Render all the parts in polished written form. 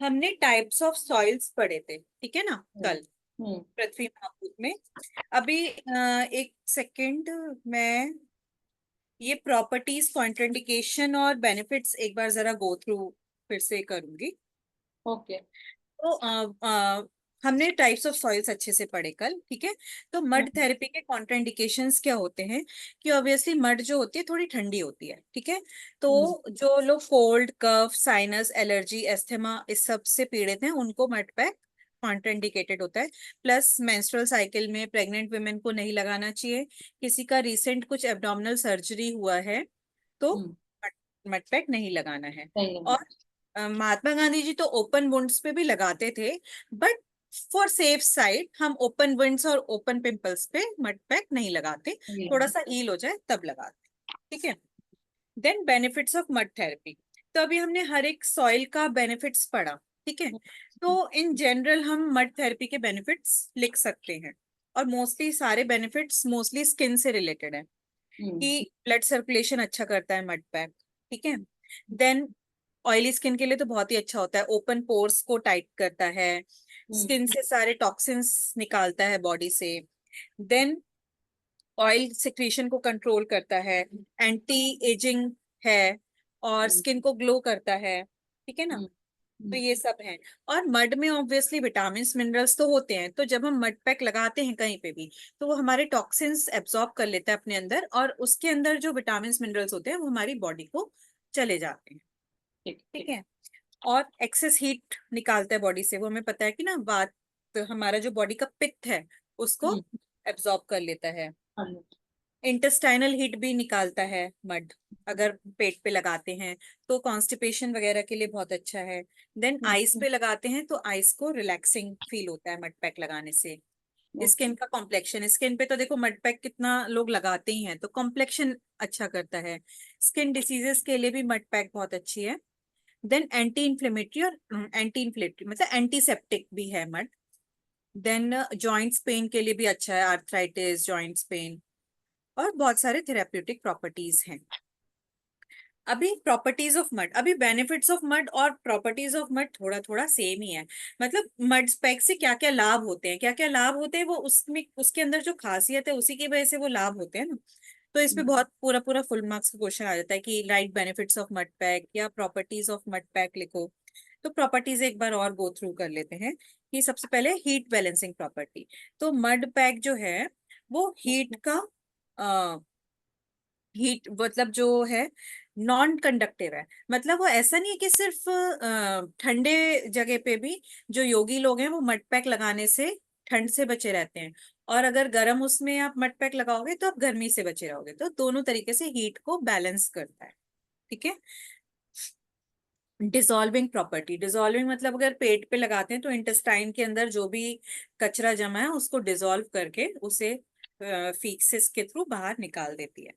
हमने types of soils पढ़े थे, ठीक है ना, हम्म। कल हम्म। पृथ्वी महाभूत में। अभी एक सेकंड, मैं ये प्रॉपर्टीज, कॉन्ट्राइंडिकेशन और बेनिफिट्स एक बार जरा गो थ्रू फिर से करूंगी। ओके। तो हमने टाइप्स ऑफ सॉइल्स अच्छे से पढ़े कल, ठीक है। तो मड हम्म। थेरेपी के कॉन्ट्राइंडिकेशंस क्या होते हैं कि ऑब्वियसली मड जो होती है थोड़ी ठंडी होती है, ठीक है। तो हम्म। जो लोग कोल्ड, कफ, साइनस, एलर्जी, एस्थमा इस सब से पीड़ित हैं उनको मड पैक कॉन्ट्राइंडिकेटेड होता है। प्लस मेंस्ट्रुअल साइकिल में प्रेग्नेंट वुमेन को नहीं लगाना चाहिए। किसी का रिसेंट कुछ एब्डोमिनल सर्जरी हुआ है तो हम्म। मड पैक नहीं लगाना है। सही है। और महात्मा गांधी जी तो ओपन वुंड्स पे भी लगाते थे, बट फॉर सेफ साइड हम ओपन वुंड्स और ओपन पिंपल्स पे मड पैक नहीं लगाते। सही थोड़ा है। सा हील हो जाए तब लगाते, ठीक है। Then benefits of mud therapy. तो अभी हमने हर एक सॉइल का बेनिफिट्स पढ़ा, ठीक है। तो इन जनरल हम मड थेरेपी के बेनिफिट्स लिख सकते हैं। और मोस्टली सारे बेनिफिट्स मोस्टली स्किन से रिलेटेड है हम्म। कि ब्लड सर्कुलेशन अच्छा करता है मड पैक, ठीक है। देन ऑयली स्किन के लिए तो बहुत ही अच्छा होता है, ओपन पोर्स को टाइट करता है, हम्म। स्किन से सारे टॉक्सिन्स निकालता है बॉडी से। देन ऑयल सिक्रीशन को कंट्रोल करता है, एंटी एजिंग है, और हम्म। स्किन को ग्लो करता है, ठीक है ना। हम्म। तो हम्म। ये सब है। और मड में ऑब्वियसली विटामिन मिनरल्स तो होते हैं, तो जब हम मड पैक लगाते हैं कहीं पे भी तो वो हमारे टॉक्सिन्स एब्जॉर्ब कर लेता है अपने अंदर, और उसके अंदर जो विटामिन मिनरल्स होते हैं वो हमारी बॉडी को चले जाते हैं, ठीक ठीक ठीक। है। और एक्सेस हीट निकालता है बॉडी से, वो हमें पता है कि ना बात, तो हमारा जो बॉडी का पित्त है उसको हम्म। एब्जॉर्ब कर लेता है। हाँ। इंटेस्टाइनल हीट भी निकालता है मड, अगर पेट पे लगाते हैं तो कॉन्स्टिपेशन वगैरह के लिए बहुत अच्छा है। देन हम्म। आइस पे लगाते हैं तो आइस को रिलैक्सिंग फील होता है मड पैक लगाने से। ओके। स्किन का कॉम्प्लेक्शन, स्किन पे तो देखो मड पैक कितना लोग लगाते ही हैं, तो कॉम्प्लेक्शन अच्छा करता है। स्किन डिसीजेस के लिए भी मड पैक बहुत अच्छी है। देन एंटी इन्फ्लेमेटरी, और एंटी इन्फ्लेमेटरी मतलब एंटीसेप्टिक भी है मड। देन जॉइंट्स पेन के लिए भी अच्छा है, आर्थराइटिस, जॉइंट्स पेन, और बहुत सारे थेराप्यूटिक प्रॉपर्टीज हैं। अभी प्रॉपर्टीज ऑफ मड, अभी बेनिफिट्स ऑफ मड और प्रॉपर्टीज ऑफ मड थोड़ा थोड़ा सेम ही है। मतलब मड स्पेक से क्या क्या लाभ होते हैं, क्या क्या लाभ होते हैं, वो उसमें उसके अंदर जो खासियत है उसी की वजह से वो लाभ होते हैं ना। तो इसमें हम्म। बहुत पूरा पूरा फुल मार्क्स का क्वेश्चन आ जाता है कि right benefits of mud pack या प्रॉपर्टीज ऑफ मड पैक लिखो। तो प्रॉपर्टीज एक बार और गो थ्रू कर लेते हैं कि सबसे पहले हीट बैलेंसिंग प्रॉपर्टी। तो मड पैक जो है वो हीट का, हीट मतलब जो है नॉन कंडक्टिव है। मतलब वो ऐसा नहीं है कि सिर्फ ठंडे जगह पे भी जो योगी लोग हैं वो मड पैक लगाने से ठंड से बचे रहते हैं, और अगर गर्म उसमें आप मड पैक लगाओगे तो आप गर्मी से बचे रहोगे। तो दोनों तरीके से हीट को बैलेंस करता है, ठीक है। डिसॉल्विंग प्रॉपर्टी, डिसॉल्विंग मतलब अगर पेट पे लगाते हैं तो इंटेस्टाइन के अंदर जो भी कचरा जमा है उसको डिसॉल्व करके उसे फीसेस के थ्रू बाहर निकाल देती है।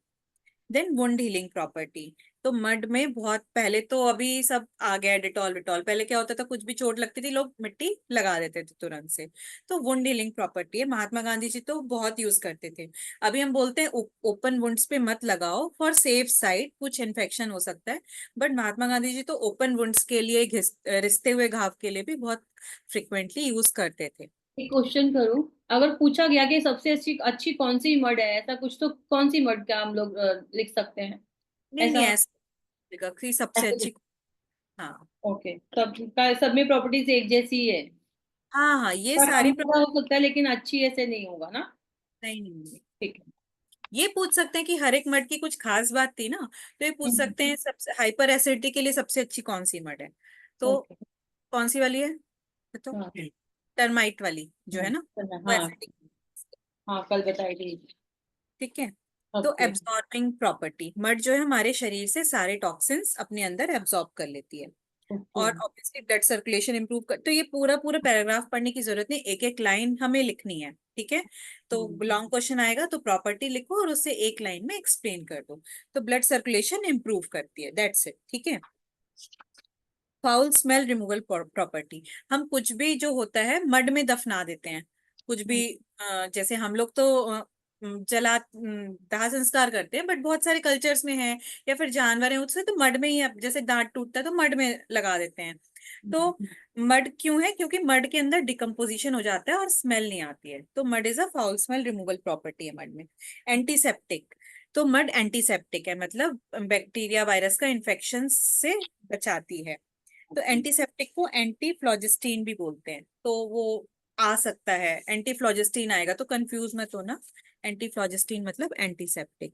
Then wound healing property. तो मड में बहुत पहले, तो अभी सब आ गया डिटॉल विटॉल, पहले क्या होता था कुछ भी चोट लगती थी लोग मिट्टी लगा देते थे तुरंत से। तो वुंड हीलिंग प्रॉपर्टी है, महात्मा गांधी जी तो बहुत यूज करते थे। अभी हम बोलते हैं ओपन वुंड्स पे मत लगाओ फॉर सेफ साइड, कुछ इन्फेक्शन हो सकता है। बट महात्मा गांधी जी तो ओपन वुंड्स के लिए, रिसते हुए घाव के लिए भी बहुत फ्रिक्वेंटली यूज करते थे। एक क्वेश्चन करूं। अगर पूछा गया कि सबसे अच्छी अच्छी कौन सी मड है, ऐसा कुछ, तो कौन सी मड का हम लोग लिख सकते हैं? नहीं नहीं, ऐसा ऐसा कि सबसे ऐसे अच्छी। लिख। हाँ ओके, सब में प्रॉपर्टीज एक जैसी ही है। हाँ हाँ, ये पर सारी कम ज्यादा हो सकता है, लेकिन अच्छी ऐसे नहीं होगा ना। नहीं नहीं नहीं। ठीक है। ये पूछ सकते हैं कि हर एक मड की कुछ खास बात थी ना, तो ये पूछ हम्म। सकते हैं सबसे हाइपर एसिडिटी के लिए सबसे अच्छी कौन सी मड है। तो ओके। कौन सी वाली है तो हाँ। टर्माइट वाली जो है ना, वो हाँ। एसिडिक, हाँ, कल बताई थी। ठीक है। तो ओके। एब्जॉर्बिंग प्रॉपर्टी, मड जो है हमारे शरीर से सारे टॉक्सिन्स अपने अंदर एब्जॉर्ब कर लेती है। ओके। और ऑब्वियसली ब्लड सर्कुलेशन इंप्रूव कर, तो ये पूरा पूरा पैराग्राफ पढ़ने की जरूरत नहीं, एक एक लाइन हमें लिखनी है, ठीक है। तो लॉन्ग क्वेश्चन आएगा तो प्रॉपर्टी लिखो और उसे एक लाइन में एक्सप्लेन कर दो। तो ब्लड सर्कुलेशन इंप्रूव करती है, दैट्स इट, ठीक है। Foul smell removal property. हम कुछ भी जो होता है मड में दफना देते हैं, कुछ भी जैसे हम लोग तो दाह संस्कार करते हैं, बट बहुत सारे कल्चर्स में है, या फिर जानवर हैं उससे तो मड में ही, जैसे दांत टूटता है तो मड में लगा देते हैं। तो मड क्यों है? क्योंकि मड के अंदर डिकम्पोजिशन हो जाता है और स्मेल नहीं आती है, तो mud is a foul smell removal property है मड में। एंटीसेप्टिक, तो मड एंटीसेप्टिक है, मतलब बैक्टीरिया वायरस का इन्फेक्शन से बचाती है। तो एंटीसेप्टिक को एंटी फ्लोजिस्टीन भी बोलते हैं, तो वो आ सकता है, एंटी फ्लोजिस्टीन आएगा तो कंफ्यूज मत होना। एंटी फ्लोजिस्टीन मतलब एंटीसेप्टिक।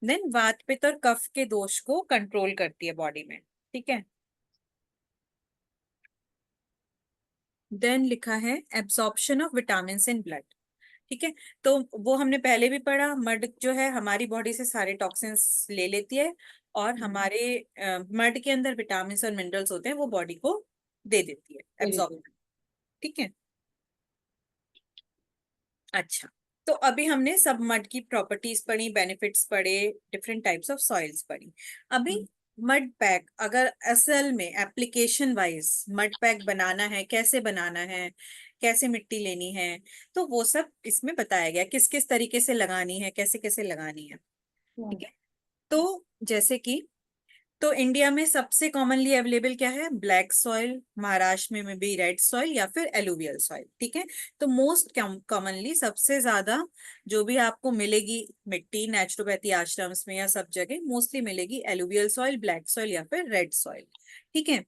देन वात पित्त और कफ के दोष को कंट्रोल करती है बॉडी में, ठीक है। देन लिखा है absorption of vitamin in blood, ठीक है। तो वो हमने पहले भी पढ़ा, मड जो है हमारी बॉडी से सारे टॉक्सिन्स ले लेती है, और हमारे मड के अंदर विटामिन और मिनरल्स होते हैं वो बॉडी को दे देती है, एब्जॉर्ब, ठीक है। अच्छा, तो अभी हमने सब मड की प्रॉपर्टीज पढ़ी, बेनिफिट्स पढ़े, डिफरेंट टाइप्स ऑफ सॉइल्स पढ़ी। अभी मड पैक, अगर असल में एप्लीकेशन वाइज मड पैक बनाना है, कैसे बनाना है, कैसे मिट्टी लेनी है, तो वो सब इसमें बताया गया, किस किस तरीके से लगानी है, कैसे कैसे लगानी है, ठीक है। तो जैसे कि, तो इंडिया में सबसे कॉमनली अवेलेबल क्या है? ब्लैक सॉइल, महाराष्ट्र में भी रेड सॉइल या फिर एलुवियल सॉइल, ठीक है। तो मोस्ट कॉमनली सबसे ज्यादा जो भी आपको मिलेगी मिट्टी नेचुरोपैथी आश्रम्स में या सब जगह मोस्टली मिलेगी एलुवियल सॉइल, ब्लैक सॉइल या फिर रेड सॉइल, ठीक है।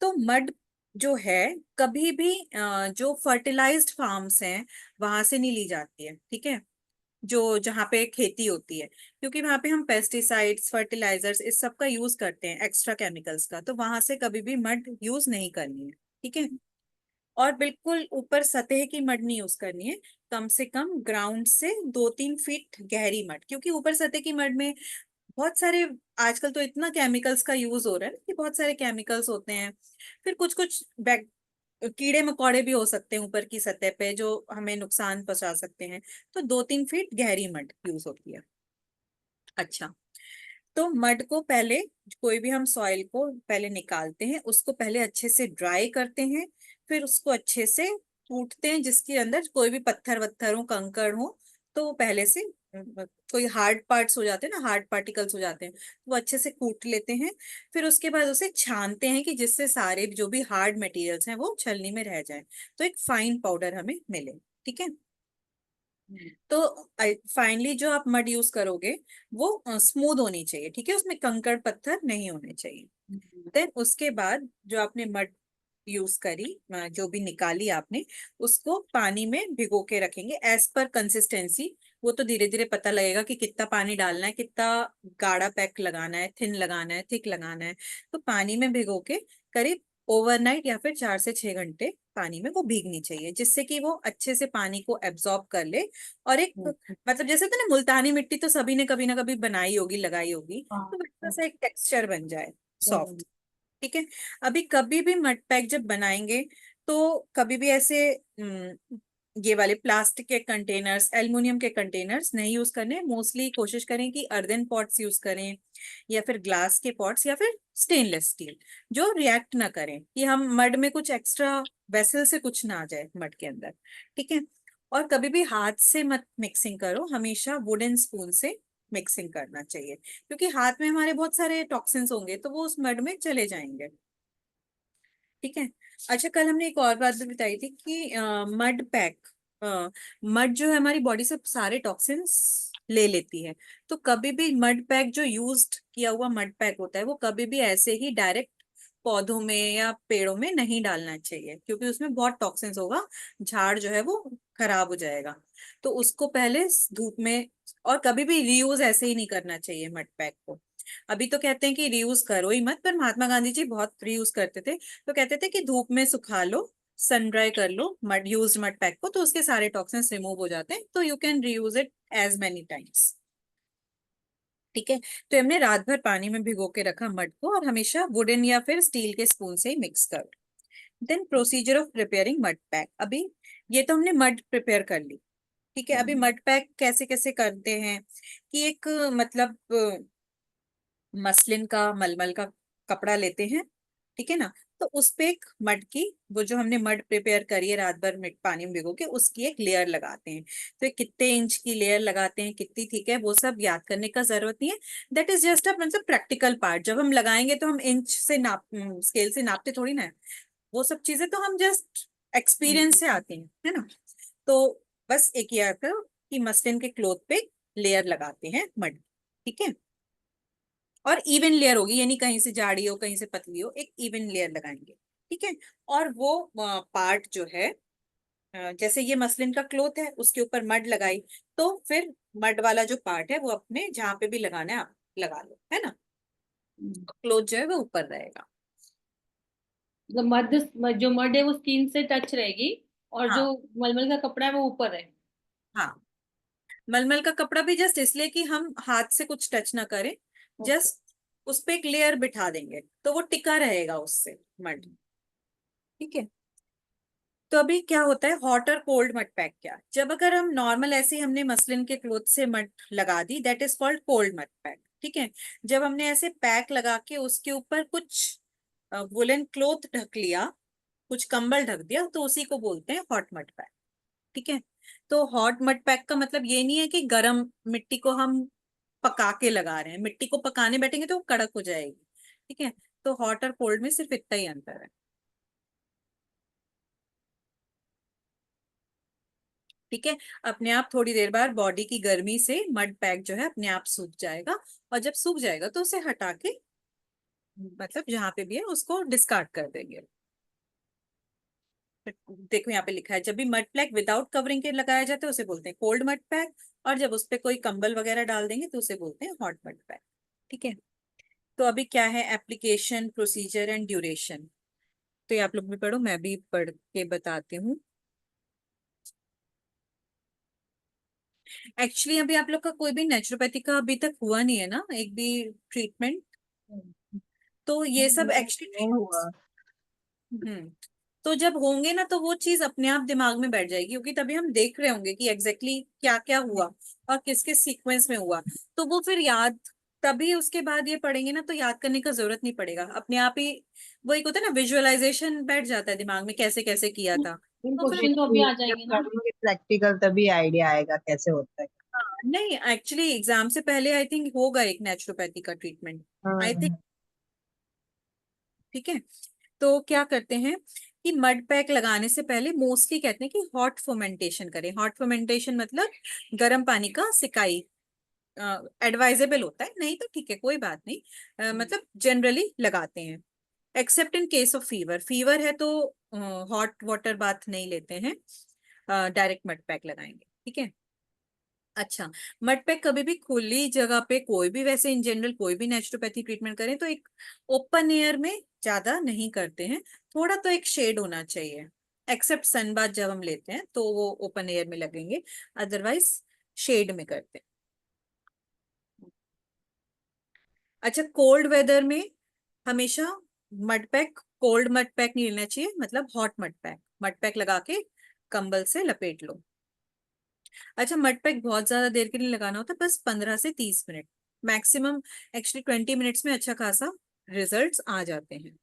तो मड जो है कभी भी जो फर्टिलाइज्ड फार्म्स हैं वहां से नहीं ली जाती है, ठीक है, जो जहाँ पे खेती होती है, क्योंकि वहां पे हम पेस्टिसाइड्स, फर्टिलाइजर्स इस सब का यूज करते हैं, एक्स्ट्रा केमिकल्स का, तो वहां से कभी भी मड यूज नहीं करनी है, ठीक है। और बिल्कुल ऊपर सतह की मड नहीं यूज करनी है, कम से कम ग्राउंड से 2-3 फीट गहरी मड, क्योंकि ऊपर सतह की मड में बहुत सारे, आजकल तो इतना केमिकल्स का यूज हो रहा है ना कि बहुत सारे केमिकल्स होते हैं, फिर कुछ कुछ कीड़े मकोड़े भी हो सकते हैं ऊपर की सतह पे जो हमें नुकसान पहुंचा सकते हैं, तो 2-3 फीट गहरी मड यूज होती है। अच्छा, तो मड को पहले, कोई भी हम सॉइल को पहले निकालते हैं, उसको पहले अच्छे से ड्राई करते हैं, फिर उसको अच्छे से कूटते हैं, जिसके अंदर कोई भी पत्थर वत्थर हो, कंकड़ हो, तो वो पहले से कोई हार्ड पार्ट्स हो जाते हैं ना, हार्ड पार्टिकल्स हो जाते हैं, तो वो अच्छे से कूट लेते हैं। फिर उसके बाद उसे छानते हैं कि जिससे सारे जो भी हार्ड मटेरियल्स हैं वो छलनी में रह जाए, तो एक फाइन पाउडर हमें मिले, ठीक है। तो फाइनली जो आप मड यूज करोगे वो स्मूथ होनी चाहिए, ठीक है, उसमें कंकड़ पत्थर नहीं होने चाहिए। देन उसके बाद जो आपने मड यूज करी, जो भी निकाली आपने, उसको पानी में भिगो के रखेंगे एज पर कंसिस्टेंसी। वो तो धीरे धीरे पता लगेगा कि कितना पानी डालना है, कितना गाढ़ा पैक लगाना है, थिन लगाना है, थिक लगाना है। तो पानी में भिगो के करीब ओवरनाइट या फिर 4 से 6 घंटे पानी में वो भीगनी चाहिए, जिससे कि वो अच्छे से पानी को एब्जॉर्ब कर ले, और एक, मतलब जैसे होता है ना मुल्तानी मिट्टी, तो सभी ने कभी ना कभी बनाई होगी, लगाई होगी, तो वैसा सा एक टेक्सचर बन जाए, सॉफ्ट, ठीक है। अभी कभी भी मड पैक जब बनाएंगे, तो कभी भी ऐसे ये वाले प्लास्टिक के कंटेनर्स, एल्युमिनियम के कंटेनर्स नहीं यूज करने, मोस्टली कोशिश करें कि अर्दन पॉट्स यूज करें, या फिर ग्लास के पॉट्स, या फिर स्टेनलेस स्टील, जो रिएक्ट ना करें कि हम मड में कुछ एक्स्ट्रा वेसल से कुछ ना आ जाए मड के अंदर, ठीक है। और कभी भी हाथ से मत मिक्सिंग करो, हमेशा वुडन स्पून से मिक्सिंग करना चाहिए, क्योंकि हाथ में हमारे बहुत सारे टॉक्सिन्स होंगे तो वो उस मड में चले जाएंगे, ठीक है। अच्छा, कल हमने एक और बात भी बताई थी कि मड पैक, मड जो है हमारी बॉडी से सारे टॉक्सिन्स ले लेती है, तो कभी भी मड पैक जो यूज्ड किया हुआ मड पैक होता है वो कभी भी ऐसे ही डायरेक्ट पौधों में या पेड़ों में नहीं डालना चाहिए, क्योंकि उसमें बहुत टॉक्सिन्स होगा, झाड़ जो है वो खराब हो जाएगा। तो उसको पहले धूप में, और कभी भी रीयूज ऐसे ही नहीं करना चाहिए मड पैक को। अभी तो कहते हैं कि रीयूज करो ही मत, पर महात्मा गांधी जी बहुत रीयूज करते थे, तो कहते थे कि धूप में सुखा लो, सन ड्राई कर लो मड, यूज मड पैक को, तो उसके सारे टॉक्सिन्स रिमूव हो जाते हैं, तो you can reuse it as many times, ठीक है। तो हमने रात भर पानी में भिगो के रखा मड को, और हमेशा वुडन या फिर स्टील के स्पून से ही मिक्स करो। Then procedure of preparing mud pack. अभी ये तो हमने मड प्रिपेयर कर ली, ठीक है। अभी मड पैक कैसे कैसे करते हैं कि एक, मतलब मसलिन का, मलमल का कपड़ा लेते हैं, ठीक है ना। तो उस पे एक मड की, वो जो हमने मड प्रिपेयर करी है रात भर मिट पानी में भिगो के, उसकी एक लेयर लगाते हैं। तो ये कितने इंच की लेयर लगाते हैं, कितनी ठीक है, वो सब याद करने का जरूरत नहीं है। दैट इज जस्ट अ मतलब प्रैक्टिकल पार्ट। जब हम लगाएंगे तो हम इंच से नाप, स्केल से नापते थोड़ी ना है। वो सब चीजें तो हम जस्ट एक्सपीरियंस से आती हैं, है ना। तो बस एक याद करो कि मसलिन के क्लोथ पे लेयर लगाते हैं मड, ठीक है। और इवन लेयर होगी, यानी कहीं से जाड़ी हो कहीं से पतली हो, एक इवन लेयर लगाएंगे, ठीक है। और वो पार्ट जो है, जैसे ये मसलिन का क्लोथ है उसके ऊपर मड लगाई, तो फिर मड वाला जो पार्ट है वो अपने जहां पे भी लगाना है आप लगा लो, है ना। क्लोथ जो है वो ऊपर रहेगा। मतलब जो मड है वो स्किन से टच रहेगी, और जो हाँ मलमल का कपड़ा है वो ऊपर है। हाँ। मलमल का कपड़ा भी जस्ट इसलिए कि हम हाथ से कुछ टच ना करें, ओके। जस्ट उस पे एक लेयर बिठा देंगे तो वो टिका रहेगा उससे मड, ठीक है। तो अभी क्या होता है हॉट और कोल्ड मड पैक, क्या जब अगर हम नॉर्मल ऐसे ही हमने मसलिन के क्लोथ से मड लगा दी, that is called cold mud pack, ठीक है। जब हमने ऐसे पैक लगा के उसके ऊपर कुछ वुलन क्लोथ ढक लिया, कुछ कंबल ढक दिया, तो उसी को बोलते हैं हॉट मड पैक, ठीक है। तो हॉट मड पैक का मतलब ये नहीं है कि गरम मिट्टी को हम पका के लगा रहे हैं, मिट्टी को पकाने बैठेंगे तो वो कड़क हो जाएगी, ठीक है। तो हॉट और कोल्ड में सिर्फ इतना ही अंतर है, ठीक है। अपने आप थोड़ी देर बाद बॉडी की गर्मी से मड पैक जो है अपने आप सूख जाएगा, और जब सूख जाएगा तो उसे हटा के मतलब जहां पे भी है उसको डिस्कार्ड कर देंगे। देखो यहाँ पे लिखा है, जब भी मड पैक विदाउट कवरिंग के लगाया जाता है उसे बोलते हैं कोल्ड मड पैक, और जब उस पे कोई कंबल वगैरह डाल देंगे तो उसे बोलते हैं हॉट मड पैक, ठीक है। तो अभी क्या है एप्लीकेशन, प्रोसीजर एंड ड्यूरेशन। तो ये आप लोग भी पढ़ो, मैं भी पढ़ के बताती हूँ। एक्चुअली अभी आप लोग का कोई भी नेचुरोपैथी का अभी तक हुआ नहीं है ना, एक भी ट्रीटमेंट। तो ये सब नहीं एक्चुअली, हुआ। हम्म, तो जब होंगे ना तो वो चीज अपने आप दिमाग में बैठ जाएगी, क्योंकि तभी हम देख रहे होंगे कि एग्जैक्टली क्या क्या हुआ और किस किस सीक्वेंस में हुआ। तो वो फिर याद, तभी उसके बाद ये पढ़ेंगे ना तो याद करने का जरूरत नहीं पड़ेगा, अपने आप ही वो एक होता है ना विजुअलाइजेशन बैठ जाता है दिमाग में, कैसे कैसे किया था। तो फिर क्वेश्चन तो अभी आ जब जाएंगे ना। करेंगे प्रैक्टिकल तभी आइडिया आएगा कैसे होता है। हाँ, नहीं एक्चुअली एग्जाम से पहले आई थिंक होगा एक नेचुरोपैथी का ट्रीटमेंट, आई थिंक, हाँ। ठीक है। तो क्या करते हैं कि मड पैक लगाने से पहले मोस्टली कहते हैं कि हॉट फोमेंटेशन करें। हॉट फोमेंटेशन मतलब गर्म पानी का सिकाई एडवाइजेबल होता है, नहीं तो ठीक है कोई बात नहीं, मतलब जनरली लगाते हैं। Accept in case of fever, fever है तो हॉट वाटर बाथ नहीं लेते हैं, डायरेक्ट मड पैक लगाएंगे, ठीक है। अच्छा, मड पैक कभी भी खुली जगह पे, कोई भी वैसे इन जनरल कोई भी नेचुरोपैथी ट्रीटमेंट करें तो एक ओपन एयर में ज्यादा नहीं करते हैं, थोड़ा तो एक शेड होना चाहिए। एक्सेप्ट सन बाथ जब हम लेते हैं तो वो ओपन एयर में लगेंगे, अदरवाइज शेड में करते हैं। अच्छा, कोल्ड वेदर में हमेशा mud pack, cold mud pack नहीं लेना चाहिए, मतलब hot mud pack, mud pack लगा के कंबल से लपेट लो। अच्छा, मड पैक बहुत ज्यादा देर के लिए लगाना होता है, बस 15 से 30 मिनट मैक्सिमम। एक्चुअली 20 मिनट्स में अच्छा खासा रिजल्ट्स आ जाते हैं,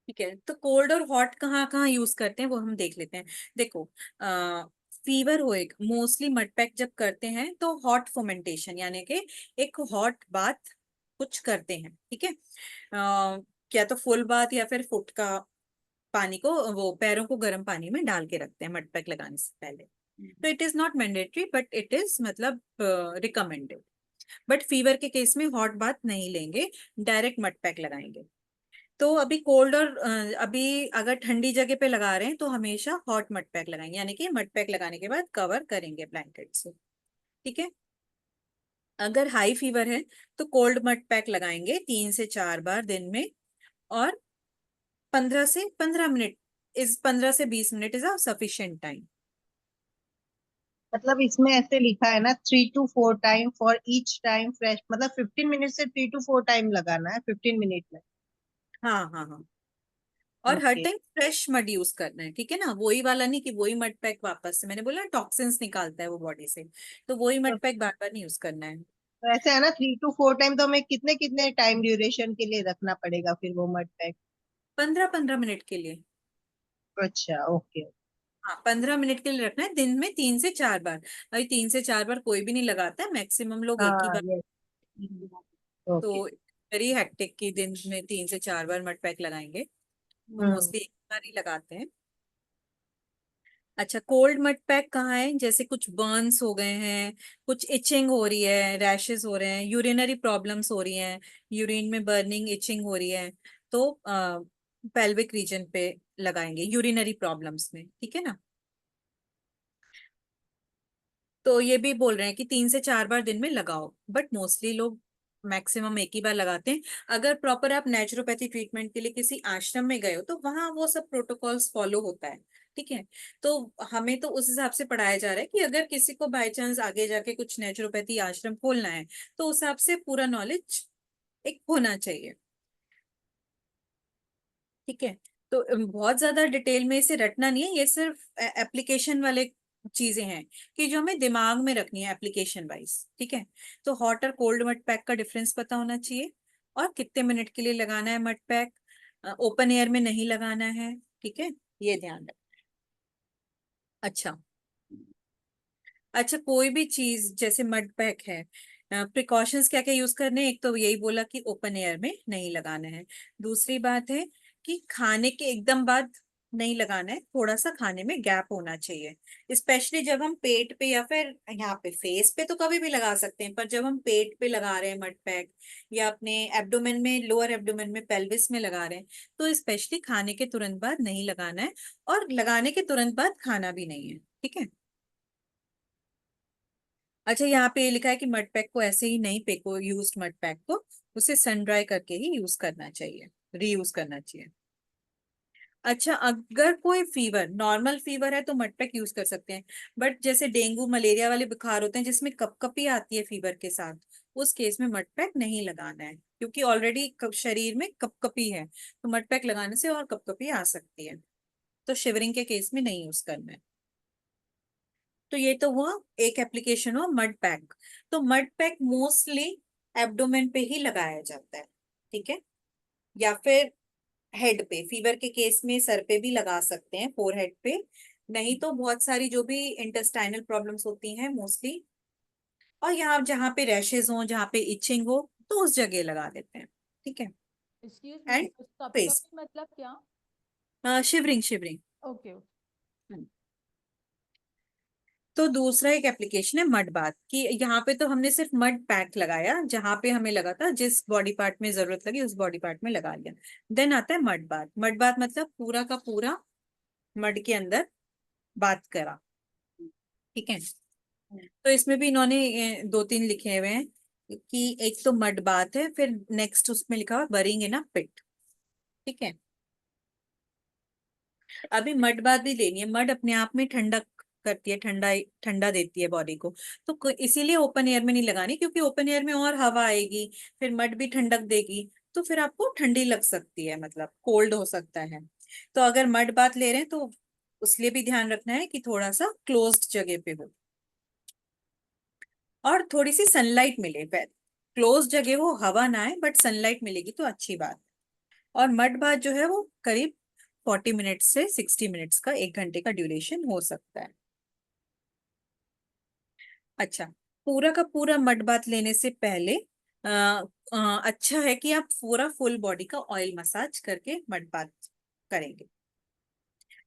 ठीक है। तो कोल्ड और हॉट कहाँ कहाँ यूज करते हैं वो हम देख लेते हैं। देखो, फीवर हो एक मोस्टली मड पैक जब करते हैं तो हॉट फोमेंटेशन यानी कि एक हॉट बाथ कुछ करते हैं, ठीक है। क्या तो फुल बाथ या फिर फुट का पानी को, वो पैरों को गर्म पानी में डाल के रखते हैं मड पैक लगाने से पहले। तो it is not mandatory but it is मतलब रिकमेंडेड। बट फीवर के केस में हॉट बाथ नहीं लेंगे, डायरेक्ट मड पैक लगाएंगे। तो अभी कोल्ड और अभी अगर ठंडी जगह पे लगा रहे हैं तो हमेशा हॉट मड पैक लगाएंगे, यानी कि मड पैक लगाने के बाद कवर करेंगे ब्लैंकेट से, ठीक है। अगर हाई फीवर है तो कोल्ड मड पैक लगाएंगे 3 से 4 बार दिन में, और 15 से 15 मिनट इज 15 से 20 minute is a sufficient time. मतलब इसमें ऐसे लिखा है ना 3 to 4 time for each time fresh, मतलब 15 मिनट से 3 to 4 टाइम लगाना है 15 मिनट में। हाँ हाँ हाँ, और हर okay. Time fresh mud use करना है, ठीक है ना, वही वाला नहीं कि वही मड पैक वापस से, मैंने बोला टॉक्सिन्स निकालता है वो बॉडी से, तो वही मड पैक बार बार नहीं यूज करना है। तो ऐसे है ना, 3 to 4 टाइम, तो हमें कितने कितने टाइम ड्यूरेशन के लिए रखना पड़ेगा फिर वो मड पैक? 15-15 मिनट के लिए। अच्छा, ओके। हाँ, 15 मिनट के लिए रखना है, दिन में 3 से 4 बार। भाई 3 से 4 बार कोई भी नहीं लगाता है, मैक्सिमम लोग एक ही हाँ, बार। यस। ओके। तो वेरी हेक्टिक की दिन में 3 से 4 बार मड पैक लगाएंगे, तो हम्म। मोस्टली एक बार ही लगाते हैं। अच्छा, कोल्ड मड पैक कहाँ है, जैसे कुछ बर्न्स हो गए हैं, कुछ इचिंग हो रही है, रैशेस हो रहे हैं, यूरिनरी प्रॉब्लम्स हो रही हैं, यूरिन में बर्निंग इचिंग हो रही है, तो पेल्विक रीजन पे लगाएंगे यूरिनरी प्रॉब्लम्स में, ठीक है ना। तो ये भी बोल रहे हैं कि 3 से 4 बार दिन में लगाओ, बट मोस्टली लोग मैक्सिमम एक ही बार लगाते हैं। अगर प्रॉपर आप नेचुरोपैथी ट्रीटमेंट के लिए किसी आश्रम में गए हो तो वहां वो सब प्रोटोकॉल्स फॉलो होता है, ठीक है। तो हमें तो उस हिसाब से पढ़ाया जा रहा है कि अगर किसी को बाय चांस आगे जाके कुछ नेचुरोपैथी आश्रम खोलना है, तो उस हिसाब से पूरा नॉलेज एक होना चाहिए, ठीक है। तो बहुत ज्यादा डिटेल में इसे रटना नहीं है, ये सिर्फ एप्लीकेशन वाले चीजें हैं कि जो हमें दिमाग में रखनी है एप्लीकेशन वाइज, ठीक है। तो हॉट और कोल्ड मड पैक का डिफरेंस पता होना चाहिए, और कितने मिनट के लिए लगाना है मड पैक, ओपन एयर में नहीं लगाना है, ठीक है, ये ध्यान रख। अच्छा। अच्छा, कोई भी चीज जैसे मड पैक है, प्रिकॉशंस क्या क्या यूज करने हैं, एक तो यही बोला कि ओपन एयर में नहीं लगाना है। दूसरी बात है कि खाने के एकदम बाद नहीं लगाना है, थोड़ा सा खाने में गैप होना चाहिए, स्पेशली जब हम पेट पे या फिर यहाँ पे फेस पे तो कभी भी लगा सकते हैं, पर जब हम पेट पे लगा रहे हैं मड पैक, या अपने एब्डोमेन में, लोअर एब्डोमेन में, पेल्विस में लगा रहे हैं, तो स्पेशली खाने के तुरंत बाद नहीं लगाना है, और लगाने के तुरंत बाद खाना भी नहीं है, ठीक है। अच्छा, यहाँ पे ये लिखा है कि मड पैक को ऐसे ही नहीं फेंको, यूज्ड मड पैक को उसे सन ड्राई करके ही यूज करना चाहिए, रीयूज करना चाहिए। अच्छा, अगर कोई फीवर, नॉर्मल फीवर है तो मड पैक यूज कर सकते हैं, बट जैसे डेंगू मलेरिया वाले बुखार होते हैं जिसमें कपकपी आती है फीवर के साथ, उस केस में मड पैक नहीं लगाना है, क्योंकि ऑलरेडी शरीर में कपकपी है, तो मड पैक लगाने से और कपकपी आ सकती है, तो शिवरिंग के केस में नहीं यूज करना है। तो ये तो हुआ एक एप्लीकेशन हुआ मड पैक। तो मड पैक मोस्टली एब्डोमेन पे ही लगाया जाता है, ठीक है, या फिर हेड पे, फीवर के केस में सर पे भी लगा सकते हैं, फोरहेड पे, नहीं तो बहुत सारी जो भी इंटेस्टाइनल प्रॉब्लम्स होती हैं मोस्टली, और यहाँ जहाँ पे रैशेज हो, जहाँ पे इचिंग हो, तो उस जगह लगा देते हैं, ठीक है। एक्सक्यूज मी, एंड कभी फेस, कभी मतलब क्या? Shivering shivering. ओके। तो दूसरा एक एप्लीकेशन है मड बाथ, कि यहाँ पे तो हमने सिर्फ मड पैक लगाया, जहां पे हमें लगा था, जिस बॉडी पार्ट में जरूरत लगी उस बॉडी पार्ट में लगा लिया। देन आता है मड बाथ। मड बाथ मतलब पूरा का पूरा मड के अंदर बात करा, ठीक है। तो इसमें भी इन्होंने 2-3 लिखे हुए हैं, कि एक तो मड बाथ है, फिर नेक्स्ट उसमें लिखा हुआ बरिंग इन अ पिट, ठीक है। अभी मड बाथ भी लेनी है, मड अपने आप में ठंडक करती है, ठंडा ठंडा देती है बॉडी को, तो इसीलिए ओपन एयर में नहीं लगानी, क्योंकि ओपन एयर में और हवा आएगी, फिर मड भी ठंडक देगी, तो फिर आपको ठंडी लग सकती है, मतलब कोल्ड हो सकता है। तो अगर मड बाथ ले रहे हैं तो उसलिए भी ध्यान रखना है कि थोड़ा सा क्लोज्ड जगह पे हो, और थोड़ी सी सनलाइट मिले, क्लोज जगह हो, हवा ना आए, बट सनलाइट मिलेगी तो अच्छी बात। और मड बाथ जो है वो करीब 40 मिनट से 60 मिनट्स का, 1 घंटे का ड्यूरेशन हो सकता है। अच्छा, पूरा का पूरा मड बाथ लेने से पहले अच्छा है कि आप पूरा फुल बॉडी का ऑयल मसाज करके मड बाथ करेंगे।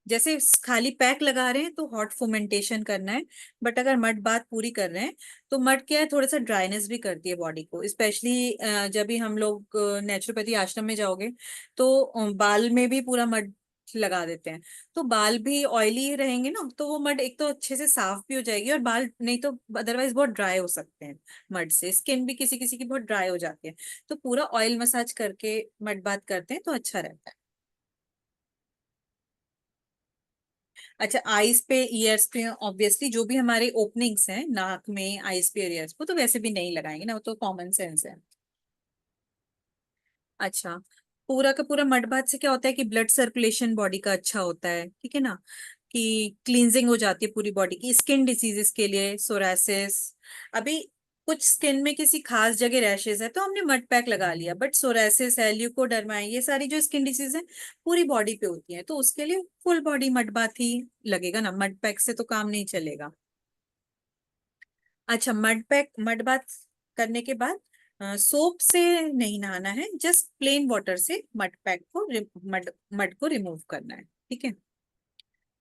जैसे खाली पैक लगा रहे हैं तो हॉट फोमेंटेशन करना है, बट अगर मड बाथ पूरी कर रहे हैं तो मड क्या है, थोड़ा सा ड्राइनेस भी करती है बॉडी को, स्पेशली जब भी हम लोग नेचुरोपैथी आश्रम में जाओगे, तो बाल में भी पूरा मड लगा देते हैं, तो बाल भी ऑयली रहेंगे ना, तो वो मड एक तो अच्छे से साफ भी हो जाएगी, और बाल नहीं तो अदरवाइज बहुत ड्राई हो सकते हैं मड से, स्किन भी किसी किसी की बहुत ड्राई हो जाती है, तो पूरा ऑयल मसाज करके मड बाथ करते हैं तो अच्छा रहता है। अच्छा, आईज पे, ईयर्स पे, ऑब्वियसली जो भी हमारे ओपनिंग्स हैं नाक में, आईज पे, ईयर्स पे, तो वैसे भी नहीं लगाएंगे ना, वो तो कॉमन सेंस है। अच्छा, पूरा का पूरा मड बाथ से क्या होता है कि ब्लड सर्कुलेशन बॉडी का अच्छा होता है, ठीक है ना, कि क्लींजिंग हो जाती है पूरी बॉडी की, स्किन डिसीजेस के लिए, सोरासिस। अभी कुछ स्किन में किसी खास जगह रैशेज है तो हमने मड पैक लगा लिया, बट सोरासिस है, ल्यूकोडर्मा है, ये सारी जो स्किन डिसीज है पूरी बॉडी पे होती है, तो उसके लिए फुल बॉडी मड बाथ ही लगेगा ना, मड पैक से तो काम नहीं चलेगा। अच्छा, मड बाथ करने के बाद सोप से नहीं नहाना है, जस्ट प्लेन वाटर से मड पैक को मड मड को रिमूव करना है, ठीक है।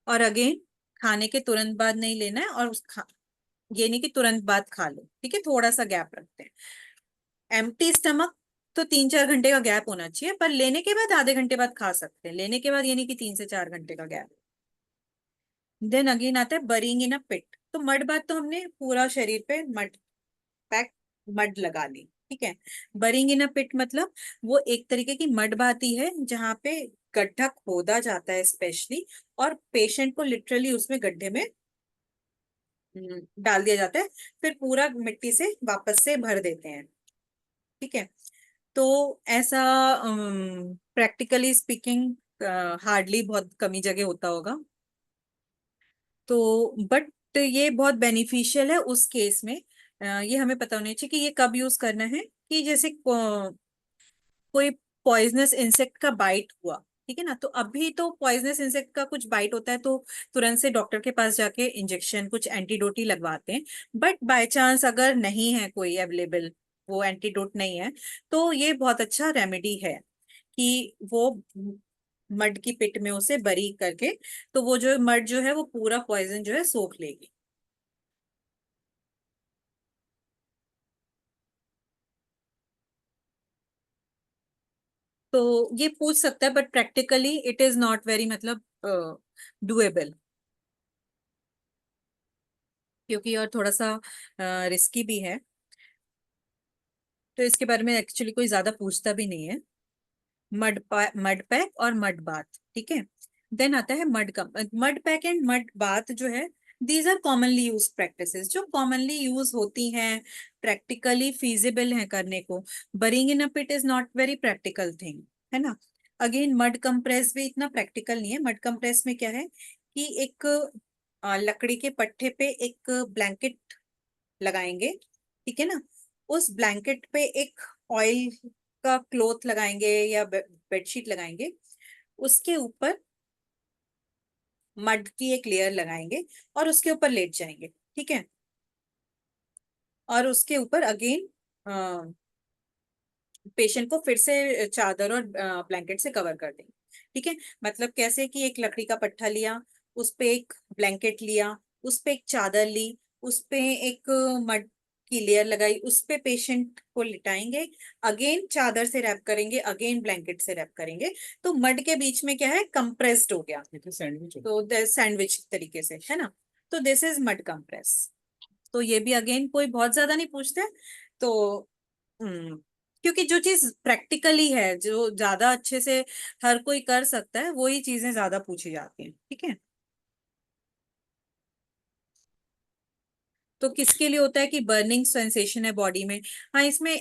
और अगेन खाने के तुरंत बाद नहीं लेना है, और ये नहीं कि तुरंत बाद खा लो, ठीक है, थोड़ा सा गैप रखते हैं। एम्प्टी स्टमक तो 3-4 घंटे का गैप होना चाहिए, पर लेने के बाद आधे घंटे बाद खा सकते हैं, लेने के बाद ये नहीं कि 3 से 4 घंटे का गैप। देन अगेन आता है बरिंग इन अ पिट। तो मड बात तो हमने पूरा शरीर पे मड पैक मड लगा ली, ठीक है। बरिंग इन अ पिट मतलब वो एक तरीके की मड बाती है जहाँ पे गड्ढा खोदा जाता है स्पेशली, और पेशेंट को लिटरली उसमें गड्ढे में डाल दिया जाता है, फिर पूरा मिट्टी से वापस से भर देते हैं, ठीक है। तो ऐसा प्रैक्टिकली स्पीकिंग हार्डली बहुत कमी जगह होता होगा, तो बट ये बहुत बेनिफिशियल है उस केस में। ये हमें पता होना चाहिए कि ये कब यूज करना है, कि जैसे कोई पॉइजनस इंसेक्ट का बाइट हुआ, ठीक है ना, तो अभी तो पॉइजनस इंसेक्ट का कुछ बाइट होता है तो तुरंत से डॉक्टर के पास जाके इंजेक्शन कुछ एंटीडोट ही लगवाते हैं। बट बाय चांस अगर नहीं है कोई अवेलेबल, वो एंटीडोट नहीं है, तो ये बहुत अच्छा रेमेडी है कि वो मड की पिट में उसे बरी करके, तो वो जो मड जो है वो पूरा पॉइजन जो है सोख लेगी। तो ये पूछ सकता है, but practically it is not very मतलब डुएबल, क्योंकि और थोड़ा सा रिस्की भी है, तो इसके बारे में एक्चुअली कोई ज्यादा पूछता भी नहीं है। मड पैक और मड बाथ, ठीक है। देन आता है mud pack and mud bath जो है, these are commonly use practices जो कॉमनली यूज होती हैं, प्रैक्टिकली फीजिबल है करने को। Burying in a pit is not very practical thing, है ना। अगेन मड कंप्रेस भी इतना प्रैक्टिकल नहीं है। मड कंप्रेस में क्या है कि एक लकड़ी के पट्टे पे एक ब्लैंकेट लगाएंगे, ठीक है ना, उस ब्लैंकेट पे एक ऑयल का क्लोथ लगाएंगे या बेडशीट लगाएंगे, उसके ऊपर मड की एक लेयर लगाएंगे और उसके ऊपर लेट जाएंगे, ठीक है। और उसके ऊपर अगेन पेशेंट को फिर से चादर और ब्लैंकेट से कवर कर देंगे, ठीक है। मतलब कैसे कि एक लकड़ी का पट्टा लिया, उस पे एक ब्लैंकेट लिया, उस पे एक चादर ली, उस पे एक मड की लेयर लगाई, उस पे पेशेंट को लिटाएंगे, अगेन चादर से रैप करेंगे, अगेन ब्लैंकेट से रैप करेंगे, तो मड के बीच में क्या है, कंप्रेस्ड हो गया, सैंडविच, तो सैंडविच तरीके से, है ना। तो दिस इज मड कंप्रेस। तो ये भी अगेन कोई बहुत ज्यादा नहीं पूछते, तो हम्म क्योंकि जो चीज प्रैक्टिकली है, जो ज्यादा अच्छे से हर कोई कर सकता है, वही चीजें ज्यादा पूछी जाती हैं, ठीक है। तो किसके लिए होता है कि बर्निंग सेंसेशन है बॉडी में। हाँ, इसमें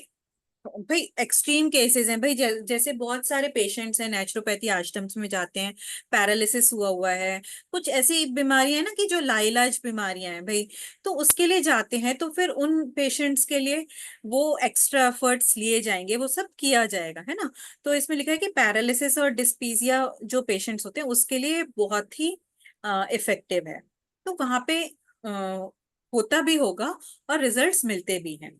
भाई एक्सट्रीम केसेस हैं भाई, जैसे बहुत सारे पेशेंट्स हैं नेचुरोपैथी आश्रम्स में जाते हैं, पैरालिसिस हुआ हुआ है, कुछ ऐसी बीमारियां हैं ना कि जो लाइलाज बीमारियां हैं भाई, तो उसके लिए जाते हैं, तो फिर उन पेशेंट्स के लिए वो एक्स्ट्रा एफर्ट्स लिए जाएंगे, वो सब किया जाएगा, है ना। तो इसमें लिखा है कि पैरालिसिस और डिस्पीजिया जो पेशेंट्स होते हैं उसके लिए बहुत ही इफेक्टिव है, तो वहां पे होता भी होगा और रिजल्ट्स मिलते भी हैं।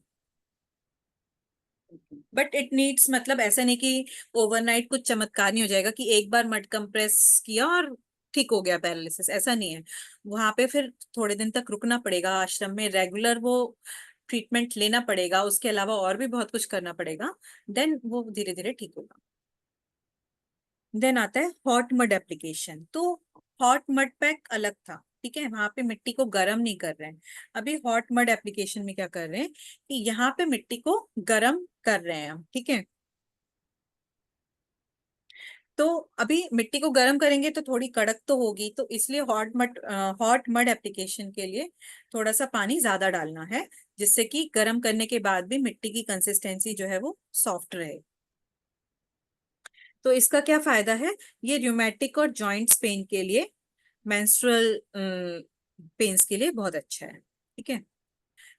बट इट नीड्स, मतलब ऐसा नहीं कि ओवरनाइट कुछ चमत्कार नहीं हो जाएगा कि एक बार मड कंप्रेस किया और ठीक हो गया पैरालिसिस, ऐसा नहीं है। वहां पे फिर थोड़े दिन तक रुकना पड़ेगा आश्रम में, रेगुलर वो ट्रीटमेंट लेना पड़ेगा, उसके अलावा और भी बहुत कुछ करना पड़ेगा, देन वो धीरे धीरे ठीक होगा। देन आता है हॉट मड एप्लीकेशन। तो हॉट मड पैक अलग था, ठीक है, वहां पे मिट्टी को गर्म नहीं कर रहे हैं। अभी हॉट मड एप्लीकेशन में क्या कर रहे हैं कि यहाँ पे मिट्टी को गर्म कर रहे हैं हम, ठीक है। तो अभी मिट्टी को गर्म करेंगे तो थोड़ी कड़क तो होगी, तो इसलिए हॉट मड एप्लीकेशन के लिए थोड़ा सा पानी ज्यादा डालना है, जिससे कि गर्म करने के बाद भी मिट्टी की कंसिस्टेंसी जो है वो सॉफ्ट रहे। तो इसका क्या फायदा है, ये र्यूमेटिक और जॉइंट्स पेन के लिए, मेंस्ट्रुअल पेन्स के लिए बहुत अच्छा है, ठीक है।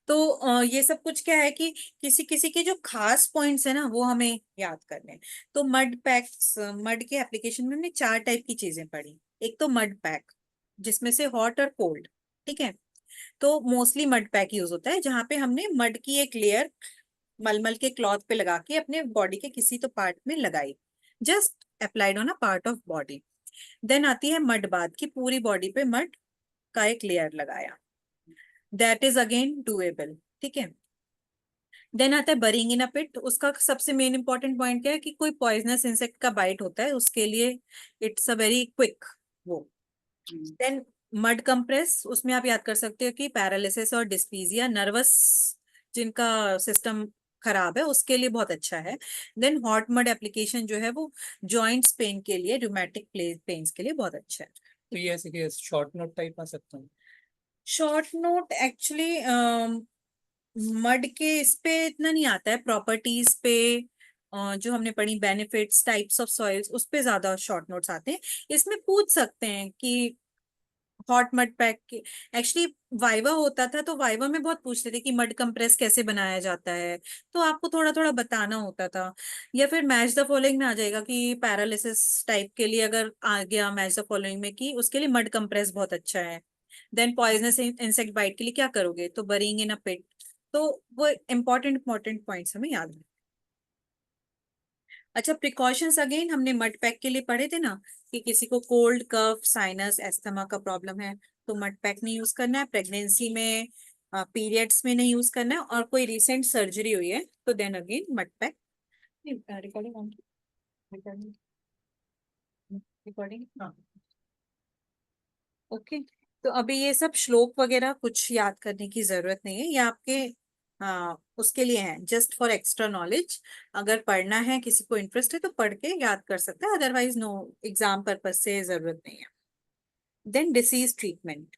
तो ये सब कुछ क्या है कि किसी किसी के जो खास पॉइंट्स है ना वो हमें याद करने हैं। तो मड पैक्स, मड के एप्लीकेशन में हमने 4 टाइप की चीजें पढ़ी। एक तो मड पैक, जिसमें से हॉट और कोल्ड, ठीक है। तो मोस्टली मड पैक यूज होता है जहाँ पे हमने मड की एक लेयर मलमल के क्लॉथ पे लगा के अपने बॉडी के किसी तो पार्ट में लगाई, just applied on a part of body. Then आती है मड बाथ, की पूरी बॉडी पे मड का एक लेयर लगाया, दैट इज अगेन डूएबल, ठीक है। देन आता है बरिंग इन अ पिट। उसका सबसे मेन इंपॉर्टेंट पॉइंट क्या है कि कोई पॉइजनस इंसेक्ट का बाइट होता है उसके लिए इट्स अ वेरी क्विक वो। देन मड कंप्रेस, उसमें आप याद कर सकते हो कि पैरालिसिस और डिस्पीजिया, नर्वस जिनका सिस्टम खराब है उसके लिए बहुत अच्छा है। देन हॉट मड एप्लीकेशन जो है वो जॉइंट्स पेन के लिए, रूमेटिक पेन्स के लिए बहुत अच्छा है। तो ये ऐसे कि शॉर्ट नोट टाइप आ सकता है। शॉर्ट नोट एक्चुअली मड के इस पे इतना नहीं आता है, प्रॉपर्टीज पे जो हमने पढ़ी, बेनिफिट्स, टाइप्स ऑफ सॉइल्स, उस पे ज्यादा शॉर्ट नोट्स आते हैं। इसमें पूछ सकते हैं कि हॉट मड पैक के, एक्चुअली वाइवा होता था तो वाइवा में बहुत पूछते थे कि मड कंप्रेस कैसे बनाया जाता है, तो आपको थोड़ा थोड़ा बताना होता था। या फिर मैच द फॉलोइंग में आ जाएगा कि पैरालिसिस टाइप के लिए अगर आ गया मैच द फॉलोइंग में कि उसके लिए मड कंप्रेस बहुत अच्छा है। देन पॉइजनस इंसेक्ट बाइट के लिए क्या करोगे, तो बरिंग इन अ पिट। तो वो इम्पोर्टेंट इम्पोर्टेंट पॉइंट्स हमें याद है। अच्छा, प्रिकॉशंस अगेन हमने मड पैक के लिए पढ़े थे ना, कि किसी को कोल्ड, कफ, साइनस, एस्थमा का प्रॉब्लम है तो मड पैक नहीं यूज करना है। प्रेगनेंसी में, पीरियड्स में नहीं यूज करना है, और कोई रिसेंट सर्जरी हुई है तो then again mud pack. Recording on, recording, recording, हाँ, ओके। तो अभी ये सब श्लोक वगैरह कुछ याद करने की जरूरत नहीं है, ये आपके उसके लिए है, जस्ट फॉर एक्स्ट्रा नॉलेज। अगर पढ़ना है, किसी को इंटरेस्ट है तो पढ़ के याद कर सकता है, अदरवाइज नो, एग्जाम पर्पज से जरूरत नहीं है। देन डिसीज ट्रीटमेंट,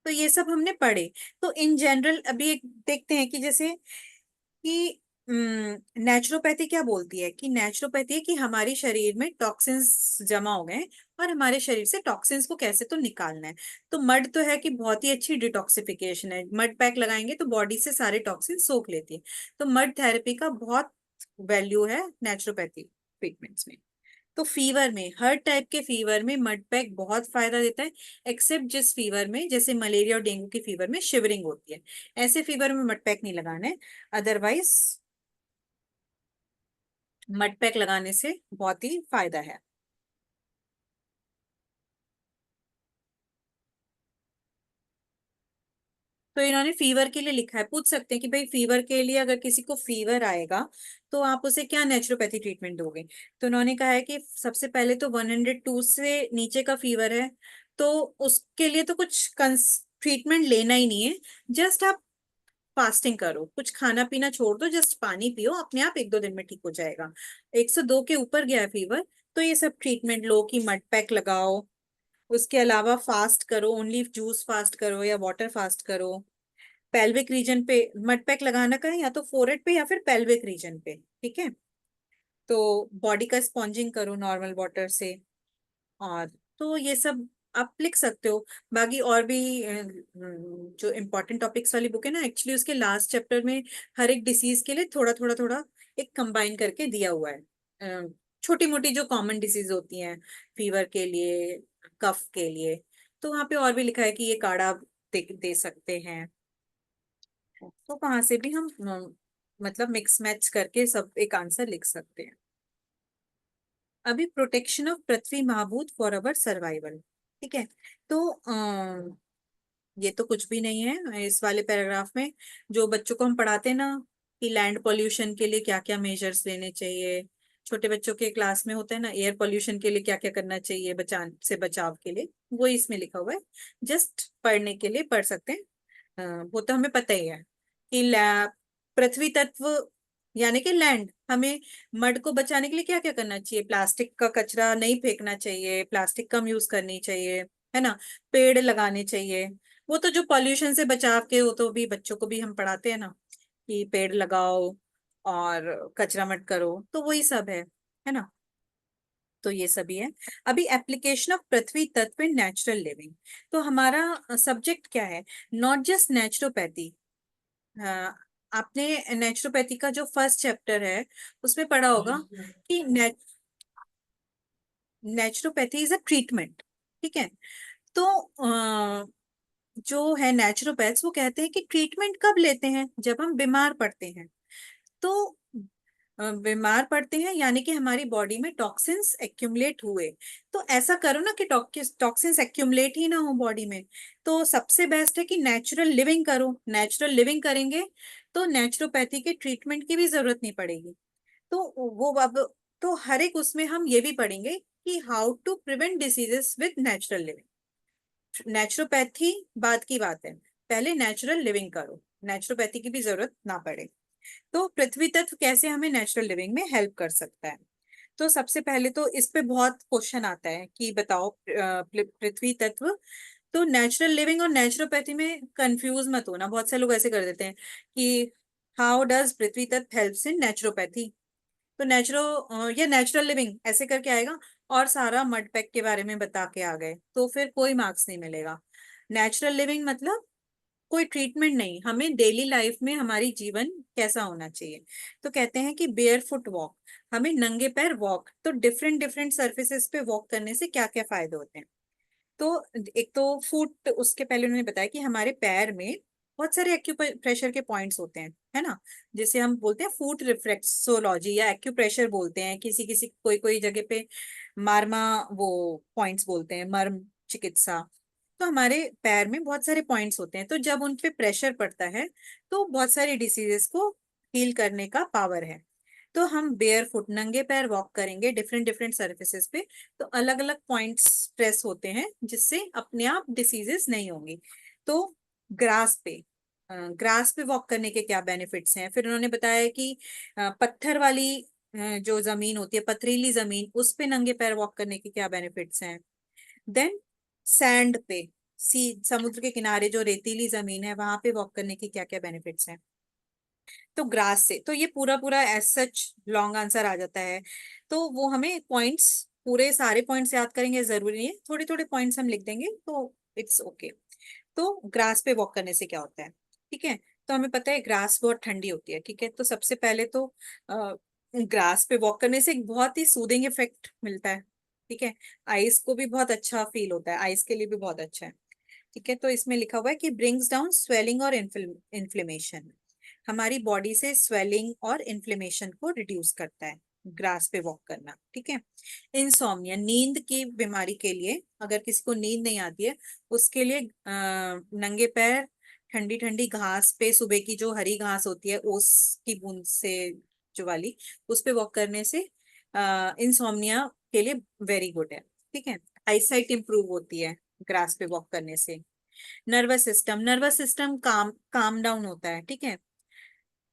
तो ये सब हमने पढ़े। तो इन जनरल अभी एक देखते हैं कि जैसे कि नेचुरोपैथी क्या बोलती है, कि नेचुरोपैथी है कि हमारे शरीर में टॉक्सिन्स जमा हो गए हैं और हमारे शरीर से टॉक्सिन्स को कैसे तो निकालना है। तो मड तो है कि बहुत ही अच्छी डिटॉक्सिफिकेशन है, मड पैक लगाएंगे तो बॉडी से सारे टॉक्सिन सोख लेती है। तो मड थेरेपी का बहुत वैल्यू है नेचुरोपैथी ट्रीटमेंट्स में। तो फीवर में, हर टाइप के फीवर में मड पैक बहुत फायदा देता है, एक्सेप्ट जिस फीवर में, जैसे मलेरिया और डेंगू के फीवर में शिवरिंग होती है, ऐसे फीवर में मड पैक नहीं लगाना है। अदरवाइज मड पैक लगाने से बहुत ही फायदा है। तो इन्होंने फीवर के लिए लिखा है, पूछ सकते हैं कि भाई फीवर के लिए अगर किसी को फीवर आएगा तो आप उसे क्या नेचुरोपैथी ट्रीटमेंट दोगे। तो उन्होंने कहा है कि सबसे पहले तो 102 से नीचे का फीवर है तो उसके लिए तो कुछ ट्रीटमेंट लेना ही नहीं है, जस्ट आप फास्टिंग करो, कुछ खाना पीना छोड़ दो, जस्ट पानी पियो, अपने आप 1-2 दिन में ठीक हो जाएगा। 102 के ऊपर गया है फीवर तो ये सब ट्रीटमेंट लो, कि मड पैक लगाओ। उसके अलावा फास्ट करो, ओनली जूस फास्ट करो या वाटर फास्ट करो। पेल्विक रीजन पे मड पैक लगाना का है, या तो फोrehead पे या फिर पेल्विक रीजन पे, ठीक है। तो बॉडी का स्पॉन्जिंग करो नॉर्मल वाटर से। और तो ये सब आप लिख सकते हो। बाकी और भी जो इम्पोर्टेंट टॉपिक्स वाली बुक है ना, एक्चुअली उसके लास्ट चैप्टर में हर एक डिसीज के लिए थोड़ा थोड़ा थोड़ा एक कंबाइन करके दिया हुआ है, छोटी मोटी जो कॉमन डिसीज होती हैं, फीवर के लिए, कफ के लिए। तो वहाँ पे और भी लिखा है कि ये काढ़ा दे सकते हैं। तो वहां से भी हम मतलब मिक्स मैच करके सब एक आंसर लिख सकते हैं। अभी प्रोटेक्शन ऑफ पृथ्वी महाभूत फॉर अवर सर्वाइवल, ठीक है। तो ये तो कुछ भी नहीं है इस वाले पैराग्राफ में। जो बच्चों को हम पढ़ाते हैं ना, कि लैंड पॉल्यूशन के लिए क्या क्या मेजर्स लेने चाहिए, छोटे बच्चों के क्लास में होता है ना, एयर पॉल्यूशन के लिए क्या क्या करना चाहिए बचाव के लिए, वो इसमें लिखा हुआ है। जस्ट पढ़ने के लिए पढ़ सकते हैं। वो तो हमें पता ही है कि पृथ्वी तत्व यानी कि लैंड, हमें मड को बचाने के लिए क्या क्या करना चाहिए, प्लास्टिक का कचरा नहीं फेंकना चाहिए, प्लास्टिक कम यूज करनी चाहिए, है ना, पेड़ लगाने चाहिए। वो तो जो पॉल्यूशन से बचाव के, वो तो भी बच्चों को भी हम पढ़ाते हैं ना, कि पेड़ लगाओ और कचरा मत करो, तो वही सब है ना। तो ये सभी है। अभी एप्लीकेशन ऑफ पृथ्वी तत्व इन नेचुरल लिविंग, तो हमारा सब्जेक्ट क्या है? Not just naturopathy. आपने नेचुरोपैथी का जो फर्स्ट चैप्टर है उसमें पढ़ा होगा कि नेचुरोपैथी इज अ ट्रीटमेंट। ठीक है, तो जो है नेचुरोपैथ्स वो कहते हैं कि ट्रीटमेंट कब लेते हैं? जब हम बीमार पड़ते हैं। तो बीमार पड़ते हैं यानी कि हमारी बॉडी में टॉक्सिन्स एक्यूमुलेट हुए। तो ऐसा करो ना कि टॉक्सिन्स एक्यूमुलेट ही ना हो बॉडी में। तो सबसे बेस्ट है कि नेचुरल लिविंग करो। नेचुरल लिविंग करेंगे तो नेचुरोपैथी के ट्रीटमेंट की भी जरूरत नहीं पड़ेगी। तो वो अब तो हर एक उसमें हम ये भी पढ़ेंगे कि how to prevent diseases with natural living. Naturopathy बाद की बात है, पहले नेचुरल लिविंग करो, नेचुरोपैथी की भी जरूरत ना पड़े। तो पृथ्वी तत्व कैसे हमें नेचुरल लिविंग में हेल्प कर सकता है? तो सबसे पहले तो इस पे बहुत क्वेश्चन आता है कि बताओ पृथ्वी तत्व। तो नेचुरल लिविंग और नेचुरोपैथी में कंफ्यूज मत होना, बहुत से लोग ऐसे कर देते हैं कि हाउ डज पृथ्वी तत्व हेल्प्स इन नेचुरोपैथी। तो या नेचुरल लिविंग ऐसे करके आएगा और सारा मड पैक के बारे में बता के आ गए, तो फिर कोई मार्क्स नहीं मिलेगा। नेचुरल लिविंग मतलब कोई ट्रीटमेंट नहीं, हमें डेली लाइफ में हमारी जीवन कैसा होना चाहिए। तो कहते हैं कि बेयर फुट वॉक, हमें नंगे पैर वॉक। तो डिफरेंट डिफरेंट सर्फेसेस पे वॉक करने से क्या क्या फायदे होते हैं? तो एक तो फुट, उसके पहले उन्होंने बताया कि हमारे पैर में बहुत सारे एक्यूप्रेशर के पॉइंट्स होते हैं, है ना। जैसे हम बोलते हैं फुट रिफ्लेक्सोलॉजी या एक्यूप्रेशर बोलते हैं, किसी किसी कोई कोई जगह पे मार्मा वो पॉइंट्स बोलते हैं, मर्म चिकित्सा। तो हमारे पैर में बहुत सारे पॉइंट्स होते हैं, तो जब उन पे प्रेशर पड़ता है तो बहुत सारी डिसीजेस को हील करने का पावर है। तो हम बेयर फुट नंगे पैर वॉक करेंगे डिफरेंट डिफरेंट सर्फेसेस पे, तो अलग अलग पॉइंट्स प्रेस होते हैं जिससे अपने आप डिसीजेस नहीं होंगी। तो ग्रास पे ग्रास पे वॉक करने के क्या बेनिफिट्स हैं? फिर उन्होंने बताया कि पत्थर वाली जो जमीन होती है, पथरीली जमीन, उस पे नंगे पैर वॉक करने के क्या बेनिफिट्स हैं। देन सैंड पे, समुद्र के किनारे जो रेतीली जमीन है वहां पे वॉक करने के क्या क्या बेनिफिट्स हैं। तो ग्रास से, तो ये पूरा पूरा एज सच लॉन्ग आंसर आ जाता है। तो वो हमें पॉइंट्स, पूरे सारे पॉइंट्स याद करेंगे जरूरी नहीं है, थोड़े थोड़े पॉइंट्स हम लिख देंगे तो इट्स ओके। तो ग्रास पे वॉक करने से क्या होता है? ठीक है, तो हमें पता है ग्रास बहुत ठंडी होती है। ठीक है, तो सबसे पहले तो ग्रास पे वॉक करने से एक बहुत ही सूदिंग इफेक्ट मिलता है। ठीक है, आइस को भी बहुत अच्छा फील होता है, आइस के लिए भी बहुत अच्छा है। ठीक है, तो इसमें लिखा हुआ है कि ब्रिंग्स डाउन स्वेलिंग और इन्फ्लेमेशन, हमारी बॉडी से स्वेलिंग और इन्फ्लेमेशन को रिड्यूस करता है ग्रास पे वॉक करना। ठीक है, इंसोम्निया, नींद की बीमारी के लिए, अगर किसी को नींद नहीं आती है उसके लिए नंगे पैर ठंडी ठंडी घास पे, सुबह की जो हरी घास होती है ओस की बूंद से जो वाली, उस पे वॉक करने से इंसोम्निया के लिए वेरी गुड है। ठीक है, आईसाइट इंप्रूव होती है ग्रास पे वॉक करने से। नर्वस सिस्टम काम काम डाउन होता है। ठीक है,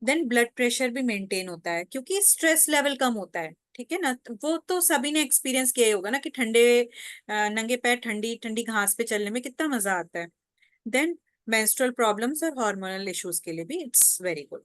देन ब्लड प्रेशर भी मेंटेन होता है क्योंकि स्ट्रेस लेवल कम होता है। ठीक है ना, वो तो सभी ने एक्सपीरियंस किया ही होगा ना कि ठंडे नंगे पैर ठंडी ठंडी घास पे चलने में कितना मजा आता है। देन मेंस्ट्रुअल प्रॉब्लम्स और हार्मोनल इश्यूज के लिए भी इट्स वेरी गुड।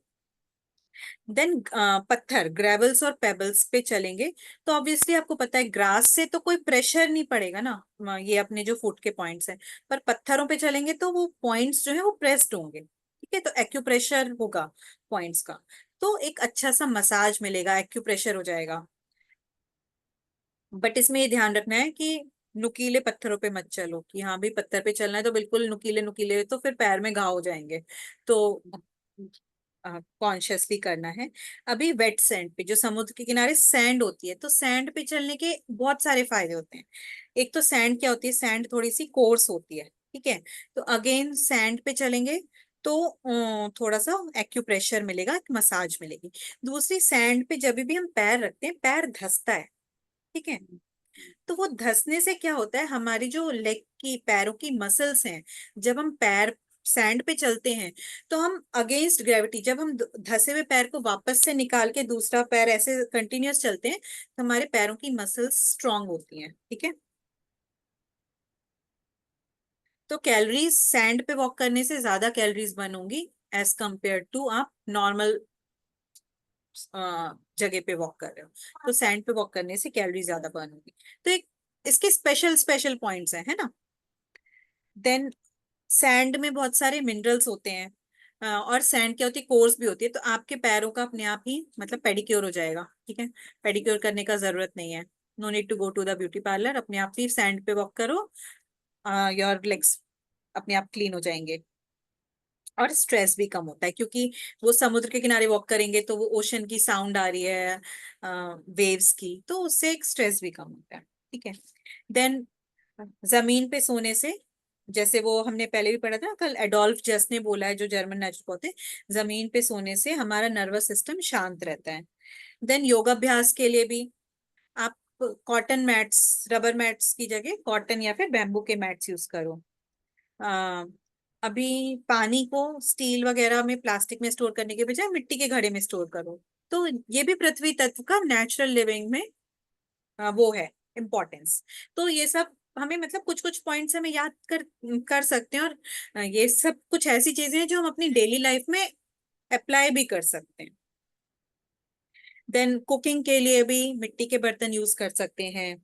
देन पत्थर, ग्रेवल्स और पेबल्स पे चलेंगे तो ऑब्वियसली आपको पता है ग्रास से तो कोई प्रेशर नहीं पड़ेगा ना, ये अपने जो फुट के पॉइंट्स हैं। पर पत्थरों पे चलेंगे तो वो पॉइंट्स जो है वो प्रेस्ड होंगे। ठीक है, तो एक्यूप्रेशर होगा पॉइंट्स का, तो एक अच्छा सा मसाज मिलेगा, एक्यूप्रेशर हो जाएगा। बट इसमें ये ध्यान रखना है कि नुकीले पत्थरों पे मत चलो, कि हाँ भी पत्थर पे चलना है तो बिल्कुल नुकीले नुकीले, तो फिर पैर में घाव हो जाएंगे। तो कॉन्शियसली करना है। अभी वेट सैंड पे, जो समुद्र के किनारे सैंड होती है, तो सैंड पे चलने के बहुत सारे फायदे होते हैं। एक तो सैंड क्या होती है, सैंड थोड़ी सी कोर्स होती है। ठीक है, तो अगेन सैंड पे चलेंगे तो थोड़ा सा एक्यूप्रेशर मिलेगा, मसाज मिलेगी। दूसरी, सैंड पे जब भी हम पैर रखते हैं पैर धंसता है। ठीक है, तो वो धंसने से क्या होता है, हमारी जो लेग की, पैरों की मसल्स हैं, जब हम पैर सैंड पे चलते हैं तो हम अगेंस्ट ग्रेविटी, जब हम धंसे हुए पैर को वापस से निकाल के दूसरा पैर ऐसे कंटिन्यूअस चलते हैं तो हमारे पैरों की मसल्स स्ट्रांग होती हैं। ठीक है, तो कैलोरीज सैंड पे वॉक करने से ज्यादा कैलोरीज बर्न होंगी एज कंपेयर टू आप नॉर्मल जगह पे वॉक कर रहे हो, तो सैंड पे वॉक करने से कैलोरी ज्यादा बर्न होगी। तो एक इसके स्पेशल स्पेशल पॉइंट्स हैं, है ना। देन सैंड में बहुत सारे मिनरल्स होते हैं, और सैंड क्या होती है, कोर्स भी होती है, तो आपके पैरों का अपने आप ही मतलब पेडिक्योर हो जाएगा, ठीक है। पेडिक्योर करने का जरूरत नहीं है, no need to go to the beauty parlour, अपने आप ही सैंड पे वॉक करो, योर लेग्स अपने आप क्लीन हो जाएंगे। और स्ट्रेस भी कम होता है, क्योंकि वो समुद्र के किनारे वॉक करेंगे तो वो ओशन की साउंड आ रही है, वेव्स की, तो उससे एक स्ट्रेस भी कम होता है, ठीक है। देन जमीन पे सोने से, जैसे वो हमने पहले भी पढ़ा था ना, कल एडोल्फ जस ने बोला है, जो जर्मन नेचुरोपैथ है, जमीन पे सोने से हमारा नर्वस सिस्टम शांत रहता है। देन योगाभ्यास के लिए भी आप कॉटन मैट्स, रबर मैट्स की जगह कॉटन या फिर बैम्बू के मैट्स यूज करो। आ, अभी पानी को स्टील वगैरह में, प्लास्टिक में स्टोर करने के बजाय मिट्टी के घड़े में स्टोर करो। तो ये भी पृथ्वी तत्व का नेचुरल लिविंग में वो है इम्पोर्टेंस। तो ये सब हमें मतलब कुछ कुछ पॉइंट्स हमें याद कर कर सकते हैं, और ये सब कुछ ऐसी चीजें हैं जो हम अपनी डेली लाइफ में अप्लाई भी कर सकते हैं। देन कुकिंग के लिए भी मिट्टी के बर्तन यूज कर सकते हैं।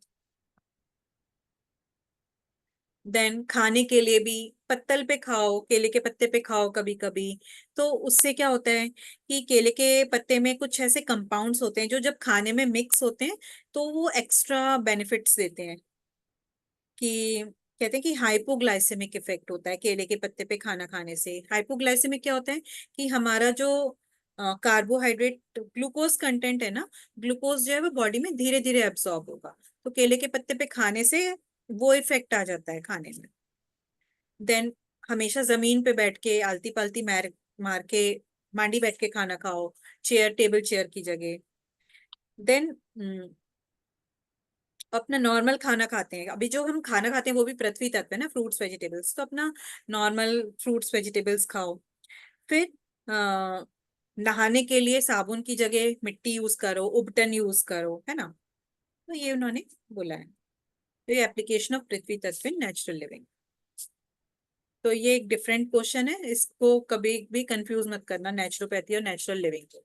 देन खाने के लिए भी पत्तल पे खाओ, केले के पत्ते पे खाओ कभी कभी। तो उससे क्या होता है कि केले के पत्ते में कुछ ऐसे कंपाउंड्स होते हैं जो जब खाने में मिक्स होते हैं तो वो एक्स्ट्रा बेनिफिट्स देते हैं, कि कहते हैं कि हाइपोग्लाइसेमिक इफेक्ट होता है केले के पत्ते पे खाना खाने से। हाइपोग्लाइसेमिक क्या होता है कि हमारा जो कार्बोहाइड्रेट ग्लूकोज कंटेंट है ना, ग्लूकोज जो है वो बॉडी में धीरे धीरे एब्सॉर्ब होगा, तो केले के पत्ते पे खाने से वो इफेक्ट आ जाता है खाने में। देन हमेशा जमीन पे बैठ के आलती पालती मार मार के मांडी बैठ के खाना खाओ, चेयर टेबल चेयर की जगह। देन अपना नॉर्मल खाना खाते हैं, अभी जो हम खाना खाते हैं वो भी पृथ्वी तत्व है ना, फ्रूट्स वेजिटेबल्स, तो अपना नॉर्मल फ्रूट्स वेजिटेबल्स खाओ। फिर नहाने के लिए साबुन की जगह मिट्टी यूज करो, उबटन यूज करो, है ना। तो ये उन्होंने बोला है, तो ये एप्लीकेशन ऑफ पृथ्वी तत्व इन नेचुरल लिविंग। तो ये एक डिफरेंट क्वेश्चन है, इसको कभी भी कंफ्यूज मत करना नेचुरोपैथी और नेचुरल लिविंग को।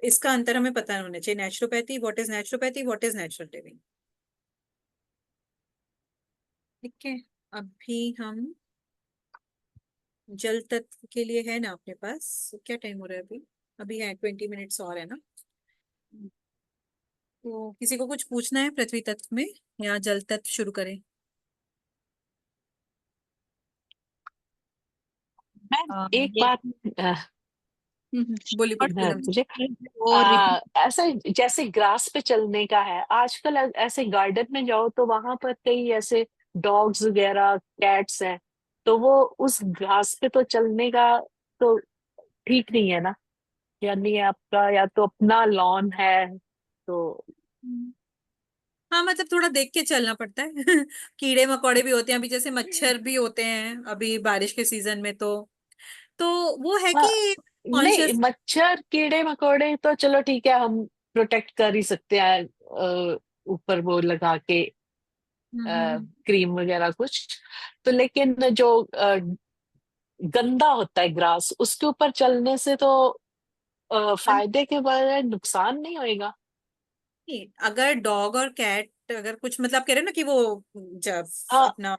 इसका अंतर हमें पता होना चाहिए, naturopathy, what is naturopathy, what is natural living, ठीक है। अभी हम जल तत्व के लिए है ना अपने पास, क्या टाइम हो रहा है अभी, अभी है 20 मिनट्स और है ना। तो किसी को कुछ पूछना है पृथ्वी तत्व में, या जल तत्व शुरू करें। मैं एक ये बात बोलिए पूछना है पूनम जी। मुझे। वो रिपीट। ऐसा जैसे ग्रास पे चलने का है आजकल, ऐसे गार्डन में जाओ तो वहां पर कई ऐसे डॉग्स वगैरह कैट्स हैं, तो वो उस घास पे तो चलने का तो ठीक नहीं है ना, यानी आपका या तो अपना लॉन है तो। हाँ मतलब थोड़ा देख के चलना पड़ता है कीड़े मकोड़े भी होते हैं, अभी जैसे मच्छर भी होते हैं अभी बारिश के सीजन में, तो वो है हाँ, कि नहीं कॉन्शियस। मच्छर कीड़े मकोड़े तो चलो ठीक है, हम प्रोटेक्ट कर ही सकते हैं ऊपर वो लगा के क्रीम वगैरह कुछ। तो लेकिन जो गंदा होता है ग्रास, उसके ऊपर चलने से तो फायदे के बजाय नुकसान नहीं होएगा? अगर डॉग और कैट अगर कुछ मतलब कह रहे हो ना कि वो जब हाँ अपना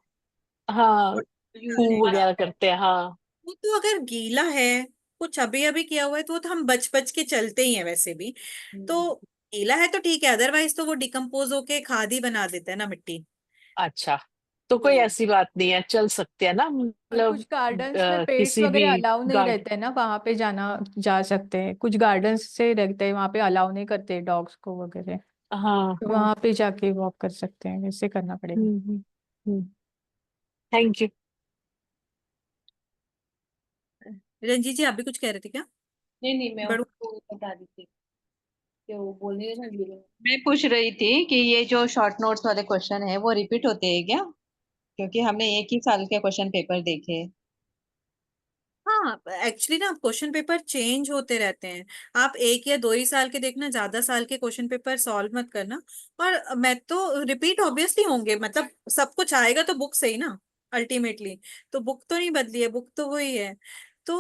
हाँ, पू डालने का, वगैरह करते हैं, हाँ। वो तो अगर गीला है, कुछ अभी अभी किया हुआ है, तो वो तो हम बच बच के चलते ही हैं वैसे भी। तो हम्म। गीला है तो ठीक है, अदरवाइज तो वो डिकम्पोज होके खाद ही बना देता है ना मिट्टी। अच्छा, तो कोई तो ऐसी बात नहीं है, चल सकते हैं ना, और कुछ मतलब गार्डन्स में पेट्स किसी भी वगैरह अलाउ नहीं गार्ड। रहते हैं ना, वहां पे जा सकते हैं, कुछ गार्डन्स से रहते हैं वहां पे, अलाउ नहीं करते डॉग्स को वगैरह, हाँ तो हाँ। वहां पे जाके वॉक कर सकते हैं, वैसे करना पड़ेगा। Thank you. रंजीत जी आप भी कुछ कह रहे थे क्या। नहीं नहीं, मैं बड़ू उसको बता दी थी कि वो बोलने देना जीरो। मैं पूछ रही थी कि ये जो शॉर्ट नोट्स वाले क्वेश्चन है वो रिपीट होते हैं क्या, क्योंकि हमने एक ही साल के क्वेश्चन पेपर देखे। हाँ एक्चुअली ना क्वेश्चन पेपर चेंज होते रहते हैं, आप एक या दो ही साल के देखना, ज्यादा साल के क्वेश्चन पेपर सॉल्व मत करना। और मैं तो रिपीट ऑब्वियसली होंगे, मतलब सब कुछ आएगा तो बुक से ही ना अल्टीमेटली, तो बुक तो नहीं बदली है, बुक तो वही है। तो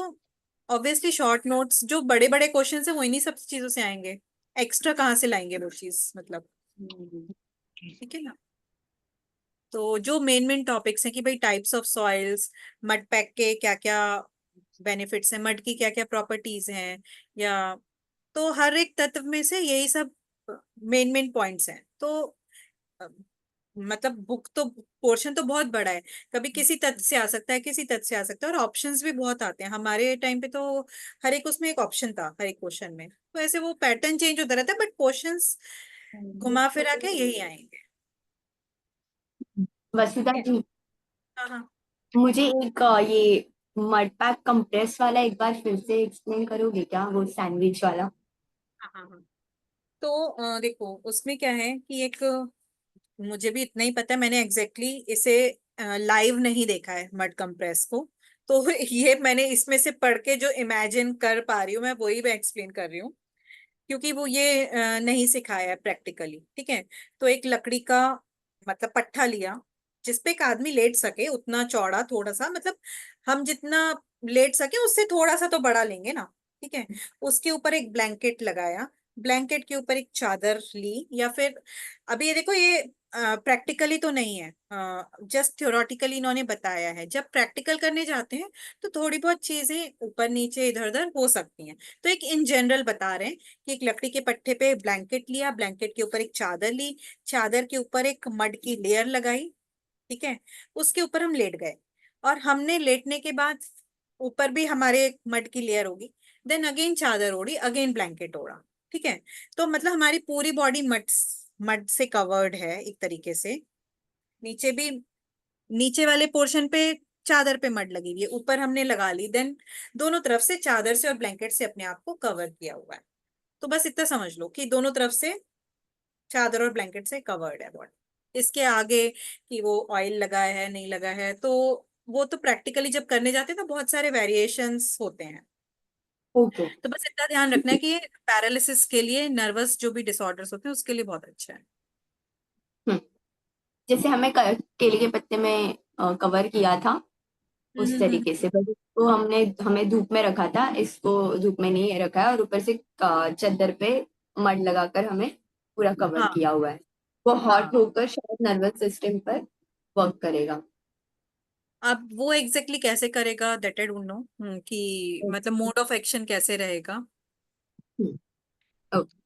ऑब्वियसली शॉर्ट नोट्स जो बड़े बड़े क्वेश्चन है वो इन्हीं सब चीजों से आएंगे। एक्स्ट्रा कहाँ से लाएंगे वो चीज, मतलब, ठीक है ना। तो जो मेन टॉपिक्स हैं कि भाई types of soils, mud pack के क्या क्या बेनिफिट्स हैं, मड की क्या क्या प्रॉपर्टीज हैं, या तो हर एक तत्व में से यही सब मेन पॉइंट्स हैं। तो अ, मतलब बुक तो, पोर्शन तो बहुत बड़ा है, कभी किसी तत्व से आ सकता है, किसी तत्व से आ सकता है, और ऑप्शंस भी बहुत आते हैं। हमारे टाइम पे तो हर एक उसमें एक ऑप्शन था हर एक क्वेश्चन में, तो ऐसे वो पैटर्न चेंज होता रहता है, बट क्वेश्चंस घुमा फिरा के यही आएंगे। वसुधा ठीक है। जी, हाँ हाँ मुझे एक ये मड पैक कंप्रेस वाला एक बार फिर से एक्सप्लेन करोगे क्या, वो सैंडविच वाला? हाँ हाँ हाँ। तो देखो उसमें क्या है कि एक, मुझे भी इतना ही पता है, मैंने एग्जैक्टली इसे लाइव नहीं देखा है मड कंप्रेस को, तो ये मैंने इसमें से पढ़ के जो इमेजिन कर पा रही हूँ मैं, वही मैं एक्सप्लेन कर रही हूँ, क्योंकि वो ये नहीं सिखाया है प्रैक्टिकली। ठीक है। तो एक लकड़ी का मतलब पट्टा लिया, जिसपे एक आदमी लेट सके, उतना चौड़ा थोड़ा सा, मतलब हम जितना लेट सके उससे थोड़ा सा तो बड़ा लेंगे ना। ठीक है। उसके ऊपर एक ब्लैंकेट लगाया, ब्लैंकेट के ऊपर एक चादर ली, या फिर, अभी ये देखो ये प्रैक्टिकली तो नहीं है, जस्ट थ्योरेटिकली इन्होंने बताया है। जब प्रैक्टिकल करने जाते हैं तो थोड़ी बहुत चीजें ऊपर नीचे इधर उधर हो सकती हैं, तो एक इन जनरल बता रहे हैं कि एक लकड़ी के पट्टे पे ब्लैंकेट लिया, ब्लैंकेट के ऊपर एक चादर ली, चादर के ऊपर एक मड की लेयर लगाई। ठीक है। उसके ऊपर हम लेट गए, और हमने लेटने के बाद ऊपर भी हमारे एक मड की लेयर होगी, देन अगेन चादर ओढ़ी, अगेन ब्लैंकेट ओढ़ा। ठीक है। तो मतलब हमारी पूरी बॉडी मड मड से कवर्ड है एक तरीके से, नीचे भी, नीचे वाले पोर्शन पे चादर पे मड लगी हुई है, ऊपर हमने लगा ली, देन दोनों तरफ से चादर से और ब्लैंकेट से अपने आप को कवर किया हुआ है। तो बस इतना समझ लो कि दोनों तरफ से चादर और ब्लैंकेट से कवर्ड है बॉडी। इसके आगे कि वो ऑयल लगा है नहीं लगा है, तो वो तो प्रैक्टिकली जब करने जाते हैं तो बहुत सारे वेरिएशंस होते हैं। ओके। तो बस इतना ध्यान रखना है कि पैरालिसिस के लिए, नर्वस जो भी डिसऑर्डर्स होते हैं उसके लिए बहुत अच्छा है। जैसे हमें केले के पत्ते में कवर किया था उस हम्म। तरीके से, बस इसको हमने हमें धूप में रखा था, इसको धूप में नहीं रखा है, और ऊपर से चादर पे मड लगाकर हमें पूरा कवर हाँ किया हुआ है। वो हॉट हाँ। होकर शायद नर्वस सिस्टम पर वर्क करेगा। अब वो एग्जैक्टली कैसे करेगा, दैट आई डोंट नो, कि मतलब मोड ऑफ एक्शन कैसे रहेगा। Okay,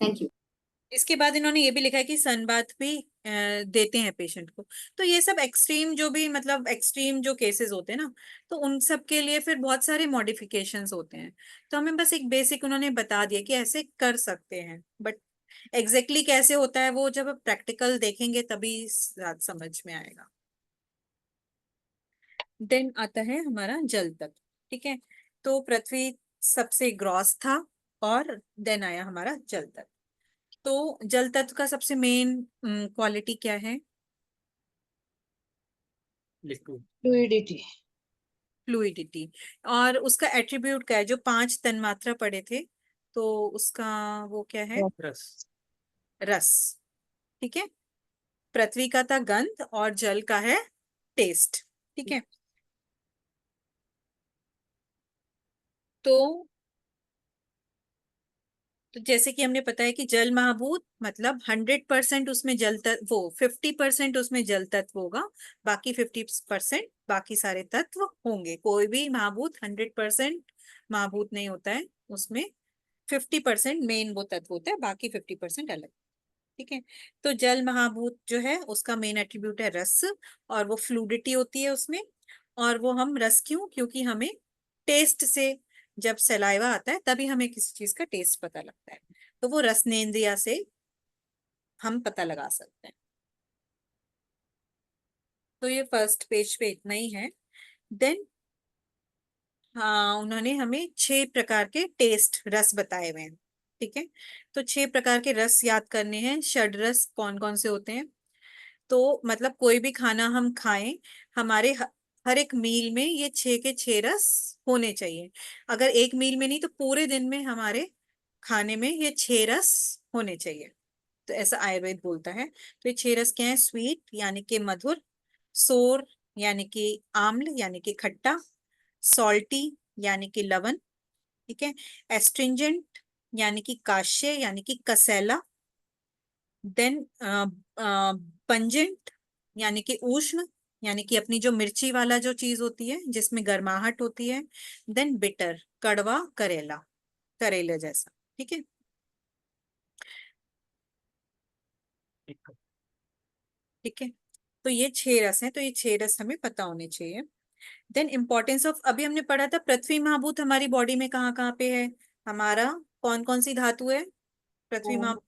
thank you. इसके बाद इन्होंने ये भी लिखा है कि सनबाथ भी देते हैं पेशेंट को। तो ये सब एक्सट्रीम जो भी, मतलब एक्सट्रीम जो केसेस होते हैं ना, तो उन सब के लिए फिर बहुत सारे मॉडिफिकेशंस होते हैं। तो हमें बस एक बेसिक उन्होंने बता दिया कि ऐसे कर सकते हैं, बट एग्जैक्टली कैसे होता है वो जब प्रैक्टिकल देखेंगे तभी समझ में आएगा। देन आता है हमारा जल तत्व। ठीक है। तो पृथ्वी सबसे ग्रॉस था, और देन आया हमारा जल तत्व। तो जल तत्व का सबसे मेन क्वालिटी क्या है? लिक्विड। फ्लूइडिटी। फ्लूइडिटी। और उसका एट्रीब्यूट क्या है, जो 5 तन्मात्रा पढ़े थे, तो उसका वो क्या है? रस। रस। ठीक है। पृथ्वी का था गंध, और जल का है टेस्ट। ठीक है। तो जैसे कि हमने पता है कि जल महाभूत मतलब 100% उसमें जल तत्व, वो 50% उसमें जल तत्व होगा, बाकी 50% बाकी सारे तत्व होंगे। कोई भी महाभूत 100% महाभूत नहीं होता है, उसमें 50% मेन वो तत्व होता है, बाकी 50% अलग। ठीक है। तो जल महाभूत जो है उसका मेन एट्रीब्यूट है रस, और वो फ्लूडिटी होती है उसमें। और वो हम रस क्यों, क्योंकि हमें टेस्ट से, जब सलाइवा आता है तभी हमें किसी चीज का टेस्ट पता लगता है, तो वो रसनेंद्रिया से हम पता लगा सकते हैं। तो ये फर्स्ट पेज पे इतना ही है। देन हाँ, उन्होंने हमें 6 प्रकार के टेस्ट रस बताए हुए हैं। ठीक है। तो 6 प्रकार के रस याद करने हैं। षड रस कौन कौन से होते हैं? तो मतलब कोई भी खाना हम खाएं, हमारे हर एक मील में ये 6 के 6 रस होने चाहिए। अगर एक मील में नहीं तो पूरे दिन में हमारे खाने में ये 6 रस होने चाहिए। तो ऐसा आयुर्वेद बोलता है। तो ये 6 रस क्या है? स्वीट यानी कि मधुर, सोर यानी कि आम्ल यानी कि खट्टा, सॉल्टी यानी कि लवण, ठीक है, एस्ट्रिंजेंट यानी कि काश्य यानी कि कसैला, देन पंजेंट यानी कि उष्ण, यानी कि अपनी जो मिर्ची वाला जो चीज होती है जिसमें गर्माहट होती है, देन बिटर कड़वा, करेला करेले जैसा। ठीक है, ठीक है। तो ये 6 रस हैं, तो ये 6 रस हमें पता होने चाहिए। देन इंपॉर्टेंस ऑफ, अभी हमने पढ़ा था पृथ्वी महाभूत हमारी बॉडी में कहाँ कहाँ पे है, हमारा कौन कौन सी धातु है पृथ्वी महाभूत?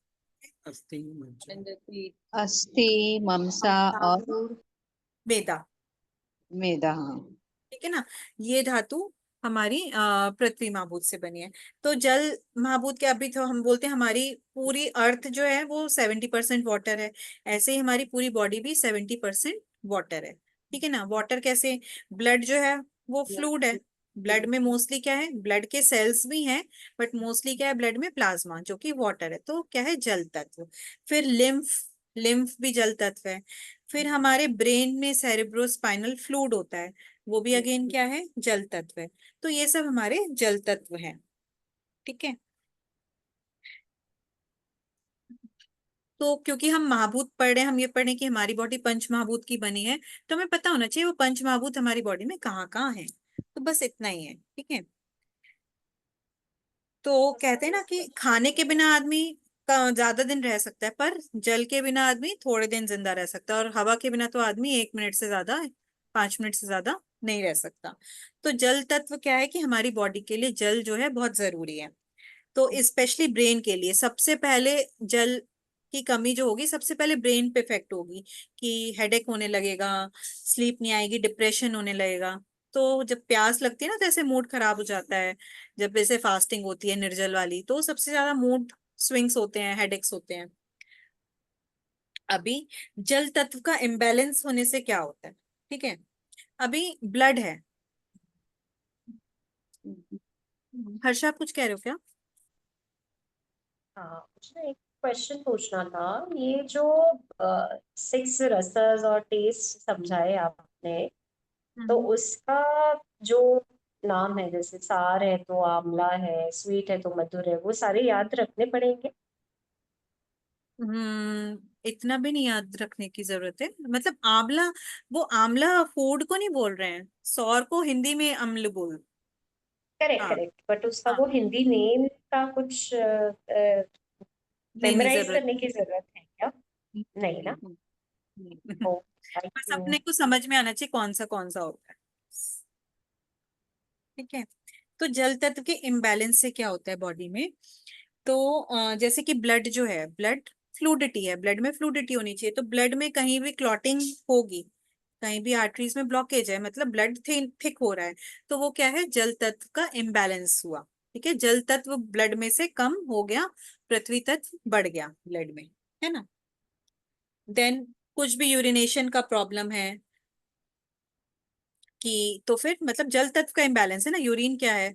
अस्थि मज्जा। अस्थि, ममसा और मेदा, मेदा। हाँ, ठीक है ना। ये धातु हमारी पृथ्वी महाभूत से बनी है। तो जल महाभूत के अभी तो हम बोलते हैं हमारी पूरी अर्थ जो है वो 70% वाटर है, ऐसे ही हमारी पूरी बॉडी भी 70% वाटर है। ठीक है ना। वाटर कैसे, ब्लड जो है वो फ्लूइड है, ब्लड में मोस्टली क्या है, ब्लड के सेल्स भी हैं, बट मोस्टली क्या है ब्लड में प्लाज्मा जो कि वाटर है, तो क्या है जल तत्व। फिर लिम्फ, लिम्फ भी जल तत्व है। फिर हमारे ब्रेन में सेरेब्रोस्पाइनल फ्लूइड होता है, वो भी अगेन क्या है जल तत्व है। तो ये सब हमारे जल तत्व हैं। ठीक है। तो क्योंकि हम महाभूत पढ़ रहे हैं, हम ये पढ़ रहे हैं कि हमारी बॉडी पंच महाभूत की बनी है, तो हमें पता होना चाहिए वो पंच महाभूत हमारी बॉडी में कहाँ कहाँ है। तो बस इतना ही है। ठीक है। तो कहते हैं ना कि खाने के बिना आदमी का ज्यादा दिन रह सकता है, पर जल के बिना आदमी थोड़े दिन जिंदा रह सकता है, और हवा के बिना तो आदमी 1 मिनट से ज्यादा, 5 मिनट से ज्यादा नहीं रह सकता। तो जल तत्व क्या है कि हमारी बॉडी के लिए जल जो है बहुत जरूरी है। तो स्पेशली ब्रेन के लिए सबसे पहले जल की कमी जो होगी सबसे पहले ब्रेन पे इफेक्ट होगी, कि हेडेक होने लगेगा, स्लीप नहीं आएगी, डिप्रेशन होने लगेगा। तो जब प्यास लगती है ना तो ऐसे मूड खराब हो जाता है, जब जैसे फास्टिंग होती है निर्जल वाली, तो सबसे ज्यादा मूड स्विंग्स होते हैं, हेडेक्स होते हैं। अभी जल तत्व का इम्बैलेंस होने से क्या होता है, ठीक है। अभी ब्लड है, हर्षा आप कुछ कह रहे हो क्या? हाँ, मुझे एक क्वेश्चन पूछना था। ये जो 6 रसस और टेस्ट समझाए आपने, तो उसका जो नाम है, जैसे सार है तो आंवला है, स्वीट है तो मधुर है, वो सारे याद रखने पड़ेंगे? इतना भी नहीं याद रखने की जरूरत है, मतलब आंवला, वो आंवला फूड को नहीं बोल रहे हैं, सौर को हिंदी में अम्ल बोल। करेक्ट हाँ, करेक्ट, बट उसका हाँ, वो हिंदी नेम का कुछ नहीं नहीं मेमोराइज जरूरत करने की जरूरत है क्या? नहीं ना? नहीं। ओ, बस अपने को समझ में आना चाहिए कौन सा होता है। ठीक है। तो जल तत्व के इम्बैलेंस से क्या होता है बॉडी में, तो जैसे कि ब्लड जो है, ब्लड फ्लूडिटी है, ब्लड में फ्लूडिटी होनी चाहिए, तो ब्लड में कहीं भी क्लॉटिंग होगी, कहीं भी आर्टरीज में ब्लॉकेज है, मतलब ब्लड थिक हो रहा है, तो वो क्या है जल तत्व का इम्बैलेंस हुआ। ठीक है, जल तत्व ब्लड में से कम हो गया, पृथ्वी तत्व बढ़ गया ब्लड में, है ना। देन कुछ भी यूरिनेशन का प्रॉब्लम है कि, तो फिर मतलब जल तत्व का इम्बैलेंस है ना, यूरिन क्या है,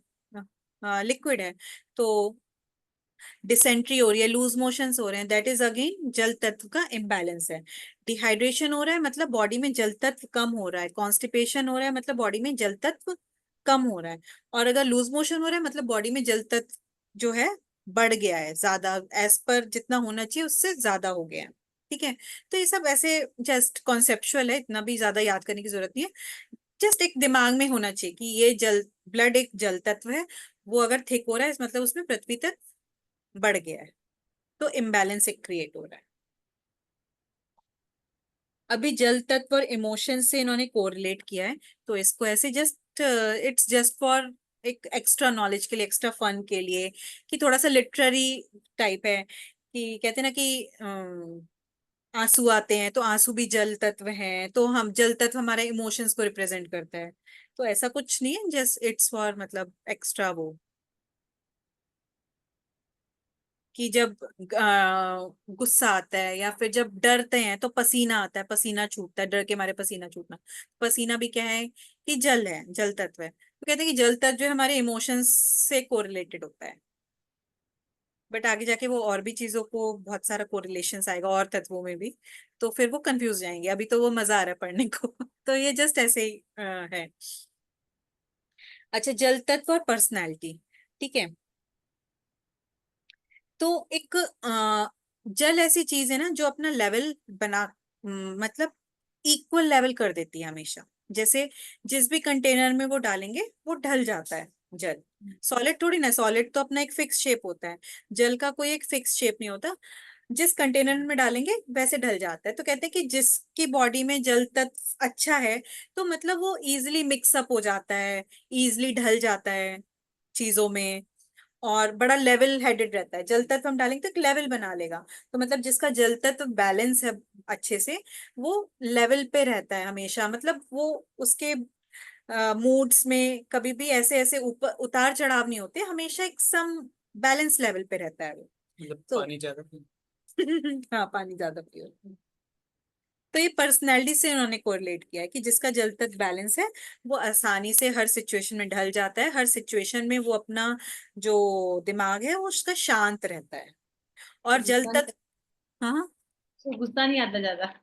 लिक्विड है, तो डिसेंट्री हो रही है, लूज मोशंस हो रहे हैं, दैट इज अगेन जल तत्व का इम्बैलेंस है। डिहाइड्रेशन हो रहा है मतलब बॉडी में जल तत्व कम हो रहा है, कॉन्स्टिपेशन हो रहा है मतलब बॉडी में जल तत्व कम हो रहा है, और अगर लूज मोशन हो रहा है मतलब बॉडी में जल तत्व जो है बढ़ गया है, ज्यादा एज पर जितना होना चाहिए उससे ज्यादा हो गया है। ठीक है। तो ये सब ऐसे जस्ट कॉन्सेप्चुअल है, इतना भी ज्यादा याद करने की जरूरत नहीं है, जस्ट एक दिमाग में होना चाहिए कि ये जल, ब्लड एक जल तत्व है, वो अगर थिक हो रहा है इस मतलब उसमें पृथ्वी तत्व बढ़ गया है, तो इम्बैलेंस एक क्रिएट हो रहा है। अभी जल तत्व और इमोशन से इन्होंने कोरिलेट किया है, तो इसको ऐसे जस्ट इट्स जस्ट फॉर एक एक्स्ट्रा नॉलेज के लिए, एक्स्ट्रा फन के लिए, कि थोड़ा सा लिटरेरी टाइप है, कि कहते हैं ना कि आंसू आते हैं तो आंसू भी जल तत्व हैं, तो हम जल तत्व हमारे इमोशंस को रिप्रेजेंट करता है, तो ऐसा कुछ नहीं है, जस्ट इट्स फॉर मतलब एक्स्ट्रा वो, कि जब गुस्सा आता है या फिर जब डरते हैं तो पसीना आता है, पसीना छूटता है, डर के मारे पसीना छूटना, पसीना भी क्या है कि जल है, जल तत्व है, तो कहते हैं कि जल तत्व जो है हमारे इमोशंस से कोरिलेटेड होता है। बट आगे जाके वो और भी चीजों को बहुत सारा कोरिलेशंस आएगा और तत्वों में भी, तो फिर वो कंफ्यूज जाएंगे, अभी तो वो मजा आ रहा है पढ़ने को तो ये जस्ट ऐसे ही है। अच्छा, जल तत्व और पर्सनैलिटी, ठीक है। तो एक जल ऐसी चीज है ना जो अपना लेवल बना मतलब इक्वल लेवल कर देती है हमेशा। जैसे जिस भी कंटेनर में वो डालेंगे वो ढल जाता है जल। सॉलिड थोड़ी ना, सॉलिड तो अपना एक फिक्स शेप होता है, जल का कोई एक फिक्स शेप नहीं होता। जिस कंटेनर में डालेंगे वैसे ढल जाता है। तो कहते हैं कि जिसकी बॉडी में जल तत्व अच्छा है तो मतलब वो इजिली मिक्सअप हो जाता है, इजिली ढल जाता है चीजों में, और बड़ा लेवल हेडेड रहता है। जल तत्व हम डालेंगे तो एक लेवल बना लेगा। तो मतलब जिसका जल तत्व बैलेंस है अच्छे से, वो लेवल पे रहता है हमेशा। मतलब वो उसके मूड्स में कभी भी ऐसे ऐसे ऊपर उतार चढ़ाव नहीं होते, हमेशा एक सम बैलेंस लेवल पे रहता है वो। मतलब तो पानी ज्यादा पी। हाँ, पानी ज्यादा पियो। तो ये पर्सनैलिटी से उन्होंने कोरिलेट किया है कि जिसका जल तत्व बैलेंस है वो आसानी से हर सिचुएशन में ढल जाता है, हर सिचुएशन में वो अपना जो दिमाग है वो उसका शांत रहता है। और जल गुस्सा तत्व, हाँ गुस्सा नहीं आता ज्यादा।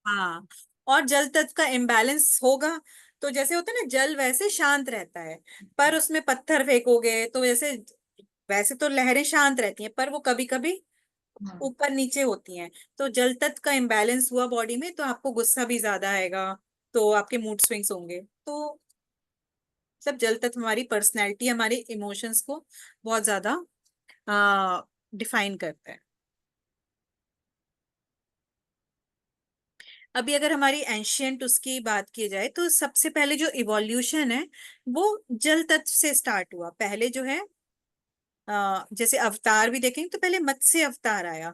हाँ, और जल तत्व का इम्बैलेंस होगा तो जैसे होता है ना, जल वैसे शांत रहता है, पर उसमें पत्थर फेंकोगे तो जैसे, वैसे तो लहरें शांत रहती हैं पर वो कभी कभी हाँ। ऊपर नीचे होती हैं। तो जल तत्व का इम्बैलेंस हुआ बॉडी में तो आपको गुस्सा भी ज्यादा आएगा, तो आपके मूड स्विंग्स होंगे। तो सब जल तत्व हमारी पर्सनैलिटी, हमारे इमोशंस को बहुत ज्यादा डिफाइन करता है। अभी अगर हमारी एंशियंट उसकी बात की जाए तो सबसे पहले जो इवोल्यूशन है वो जल तत्व से स्टार्ट हुआ। पहले जो है जैसे अवतार भी देखेंगे तो पहले मत्स्य अवतार आया।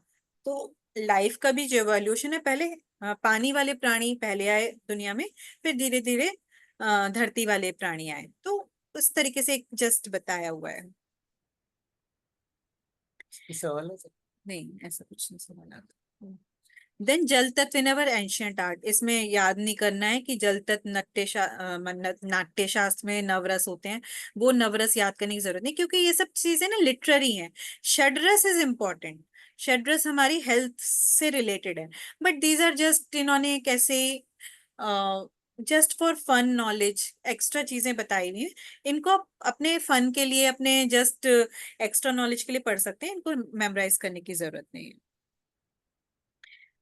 तो लाइफ का भी जो एवोल्यूशन है, पहले पानी वाले प्राणी पहले आए दुनिया में, फिर धीरे धीरे धरती वाले प्राणी आए। तो उस तरीके से जस्ट बताया हुआ है। इस सवाल है सर। नहीं, ऐसा कुछ नहीं सवाल। देन जल तत्व इन अवर एंशियंट आर्ट, इसमें याद नहीं करना है कि जल तत्व नाट्य शास्त्र में नवरस होते हैं, वो नवरस याद करने की जरूरत नहीं, क्योंकि ये सब चीजें ना लिटरेरी हैं। षड्रस इज इम्पोर्टेंट, षड्रस हमारी हेल्थ से रिलेटेड है, बट दीज आर जस्ट, इन्होंने कैसे just for fun knowledge extra चीजें बताई हुई हैं। इनको आप अपने फन के लिए, अपने जस्ट एक्स्ट्रा नॉलेज के लिए पढ़ सकते हैं, इनको मेमोराइज करने की जरूरत नहीं है।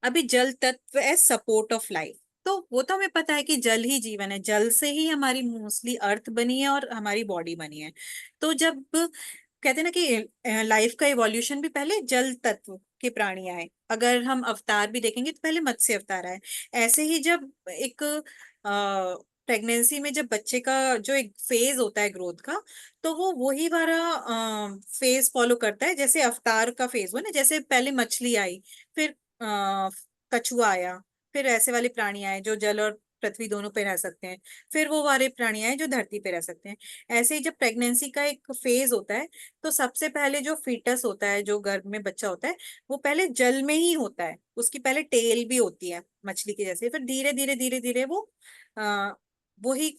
अभी जल तत्व है सपोर्ट ऑफ लाइफ, तो वो तो हमें पता है कि जल ही जीवन है, जल से ही हमारी मोस्टली अर्थ बनी है और हमारी बॉडी बनी है। तो जब कहते हैं ना कि लाइफ का इवोल्यूशन भी पहले जल तत्व के प्राणी आए। अगर हम अवतार भी देखेंगे तो पहले मत्स्य अवतार आए। ऐसे ही जब एक प्रेगनेंसी में जब बच्चे का जो एक फेज होता है ग्रोथ का, तो वो वही वाला फेज फॉलो करता है जैसे अवतार का फेज हुआ ना। जैसे पहले मछली आई, फिर अ, कछुआ आया, फिर ऐसे वाले प्राणी आए जो जल और पृथ्वी दोनों पे रह सकते हैं, फिर वो वाले प्राणी आए जो धरती पे रह सकते हैं। ऐसे ही जब प्रेगनेंसी का एक फेज होता है तो सबसे पहले जो फीटस होता है, जो गर्भ में बच्चा होता है, वो पहले जल में ही होता है। उसकी पहले टेल भी होती है मछली की जैसे, फिर धीरे धीरे धीरे धीरे वो आ, वो ही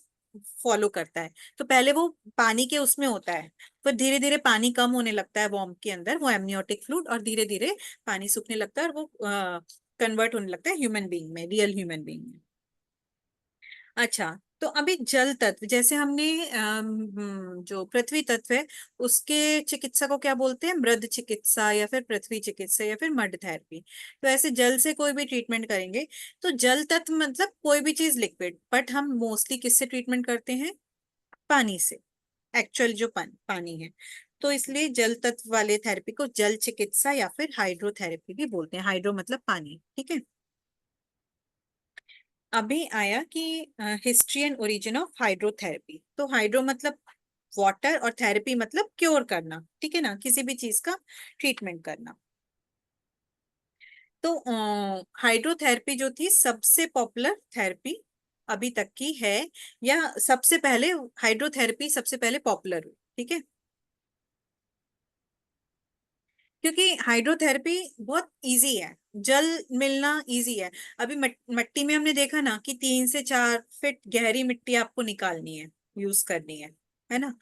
फॉलो करता है। तो पहले वो पानी के उसमें होता है, फिर धीरे धीरे पानी कम होने लगता है वॉर्म के अंदर, वो एमनियोटिक फ्लूइड, और धीरे धीरे पानी सूखने लगता है और वो कन्वर्ट होने लगता है ह्यूमन बीइंग में, रियल ह्यूमन बीइंग में। अच्छा, तो अभी जल तत्व जैसे हमने जो पृथ्वी तत्व है उसके चिकित्सा को क्या बोलते हैं, मृद चिकित्सा या फिर पृथ्वी चिकित्सा या फिर मड थेरेपी। तो ऐसे जल से कोई भी ट्रीटमेंट करेंगे तो जल तत्व मतलब कोई भी चीज लिक्विड, बट हम मोस्टली किससे ट्रीटमेंट करते हैं, पानी से, एक्चुअल जो पानी है। तो इसलिए जल तत्व वाले थेरेपी को जल चिकित्सा या फिर हाइड्रोथेरेपी भी बोलते हैं। हाइड्रो मतलब पानी, ठीक है। अभी आया कि history and origin of hydrotherapy. तो हाइड्रो मतलब वाटर और थेरेपी मतलब क्योर करना, ठीक है ना, किसी भी चीज का ट्रीटमेंट करना। तो हाइड्रोथेरेपी जो थी सबसे पॉपुलर थेरेपी अभी तक की है, या सबसे पहले हाइड्रोथेरेपी सबसे पहले पॉपुलर हुई, ठीक है। क्योंकि हाइड्रोथेरेपी बहुत इजी है, जल मिलना इजी है। अभी मिट्टी में हमने देखा ना कि 3 से 4 फीट गहरी मिट्टी आपको निकालनी है, यूज करनी है ना।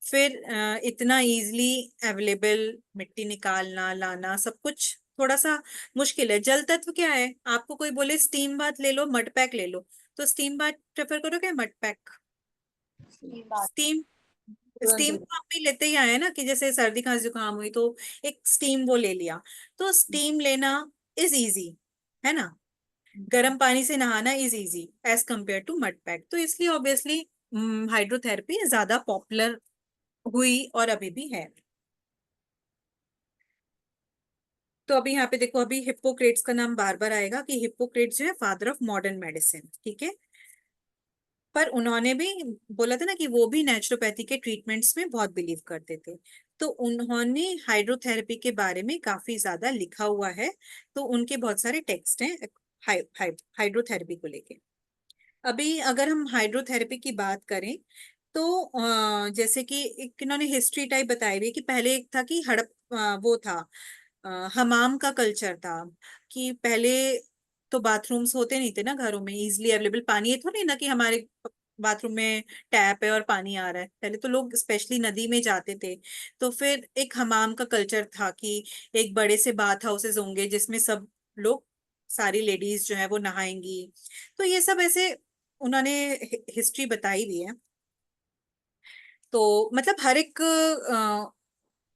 फिर इतना इजीली अवेलेबल मिट्टी निकालना लाना सब कुछ थोड़ा सा मुश्किल है। जल तत्व क्या है, आपको कोई बोले स्टीम बाथ ले लो, मड पैक ले लो, तो स्टीम बाथ प्रेफर करोगे मड पैक? स्टीम स्टीम तो हम भी लेते ही आए हैं ना, कि जैसे सर्दी खांसी जुकाम हुई तो एक स्टीम वो ले लिया, तो स्टीम लेना इज इजी, है ना। गर्म पानी से नहाना is easy as compare to mud pack, तो इसलिए ऑब्वियसली हाइड्रोथेरेपी ज्यादा पॉपुलर हुई और अभी भी है। तो अभी यहाँ पे देखो, अभी हिप्पोक्रेट्स का नाम बार बार आएगा कि हिप्पोक्रेट्स जो है फादर ऑफ मॉडर्न मेडिसिन, ठीक है। पर उन्होंने भी बोला था ना कि वो भी नेचुरोपैथी के ट्रीटमेंट्स में बहुत बिलीव करते थे, तो उन्होंने हाइड्रोथेरेपी के बारे में काफी ज्यादा लिखा हुआ है, तो उनके बहुत सारे टेक्स्ट हैं हाइड्रोथेरेपी को लेके। अभी अगर हम हाइड्रोथेरेपी की बात करें तो जैसे कि एक इन्होंने हिस्ट्री टाइप बताई हुई है कि पहले एक था कि वो था हमाम का कल्चर था, कि पहले तो बाथरूम्स होते नहीं थे ना घरों में इजिली अवेलेबल, पानी ये तो नहीं ना कि हमारे बाथरूम में टैप है और पानी आ रहा है, पहले तो लोग स्पेशली नदी में जाते थे। तो फिर एक हमाम का कल्चर था कि एक बड़े से बाथ हाउसेस होंगे जिसमें सब लोग, सारी लेडीज जो है वो नहाएंगी, तो ये सब ऐसे उन्होंने हिस्ट्री बताई हुई है। तो मतलब हर एक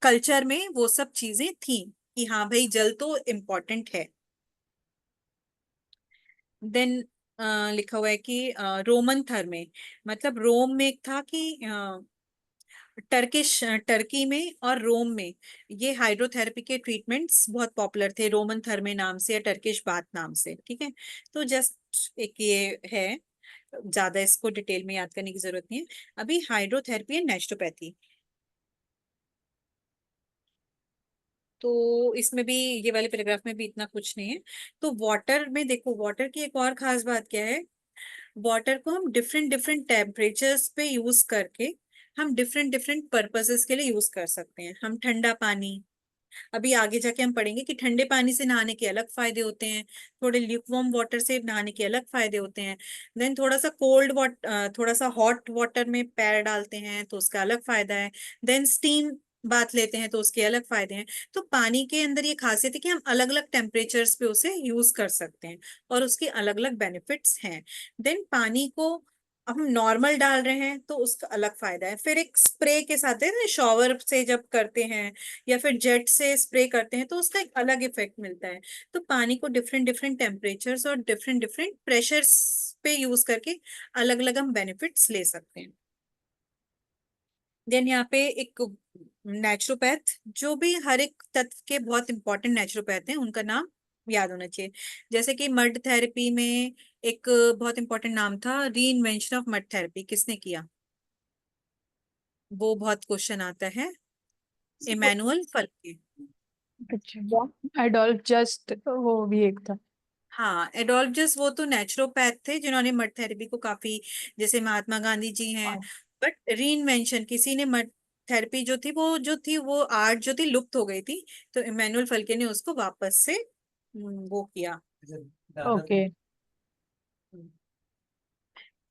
कल्चर में वो सब चीजें थी कि हाँ भाई जल तो इम्पोर्टेंट है। देन लिखा हुआ है कि रोमन थर में, मतलब रोम में एक था कि टर्की में और रोम में ये हाइड्रोथेरेपी के ट्रीटमेंट्स बहुत पॉपुलर थे, रोमन थर्मे नाम से या टर्किश बाथ नाम से, ठीक है। तो जस्ट एक ये है, ज्यादा इसको डिटेल में याद करने की जरूरत नहीं है। अभी हाइड्रोथेरेपी एंड नेचुरोपैथी, तो इसमें भी ये वाले पैराग्राफ में भी इतना कुछ नहीं है। तो वाटर में देखो, वाटर की एक और खास बात क्या है, वाटर को हम डिफरेंट डिफरेंट टेम्परेचर्स पे यूज करके हम डिफरेंट डिफरेंट पर्पसेस के लिए यूज कर सकते हैं। हम ठंडा पानी, अभी आगे जाके हम पढ़ेंगे कि ठंडे पानी से नहाने के अलग फायदे होते हैं, थोड़े ल्यूकवार्म वाटर से नहाने के अलग फायदे होते हैं। देन थोड़ा सा कोल्ड वाटर, थोड़ा सा हॉट वाटर में पैर डालते हैं तो उसका अलग फायदा है। देन स्टीम बात लेते हैं तो उसके अलग फायदे हैं। तो पानी के अंदर ये खासियत है कि हम अलग अलग टेम्परेचर्स पे उसे यूज कर सकते हैं और उसके अलग अलग बेनिफिट्स हैं। देन पानी को अब हम नॉर्मल डाल रहे हैं तो उसका अलग फायदा है। फिर एक स्प्रे के साथ है, शॉवर से जब करते हैं या फिर जेट से स्प्रे करते हैं तो उसका एक अलग इफेक्ट मिलता है। तो पानी को डिफरेंट डिफरेंट टेम्परेचर्स और डिफरेंट डिफरेंट प्रेशर्स पे यूज करके अलग अलग हम बेनिफिट्स ले सकते हैं। देन यहाँ पे एक नेचुरोपैथ, जो भी हर एक तत्व के बहुत इंपॉर्टेंट नेचुरोपैथ हैं उनका नाम याद होना चाहिए। जैसे कि मड थेरेपी में एक बहुत इंपॉर्टेंट नाम था, री इन्वेंशन ऑफ मड थेरेपी किसने किया, वो बहुत क्वेश्चन आता है, इमैनुअल फल्के। अच्छा, एडोल्फ जस्ट वो भी एक था। हाँ, एडोल्फ जस्ट वो तो नेचुरोपैथ थे जिन्होंने मड थेरेपी को काफी, जैसे महात्मा गांधी जी हैं। बट री इन्वेंशन, किसी ने मड थेरेपी जो थी वो आर्ट जो थी लुप्त हो गई थी, तो इमैनुअल फल्के ने उसको वापस से वो किया। ओके।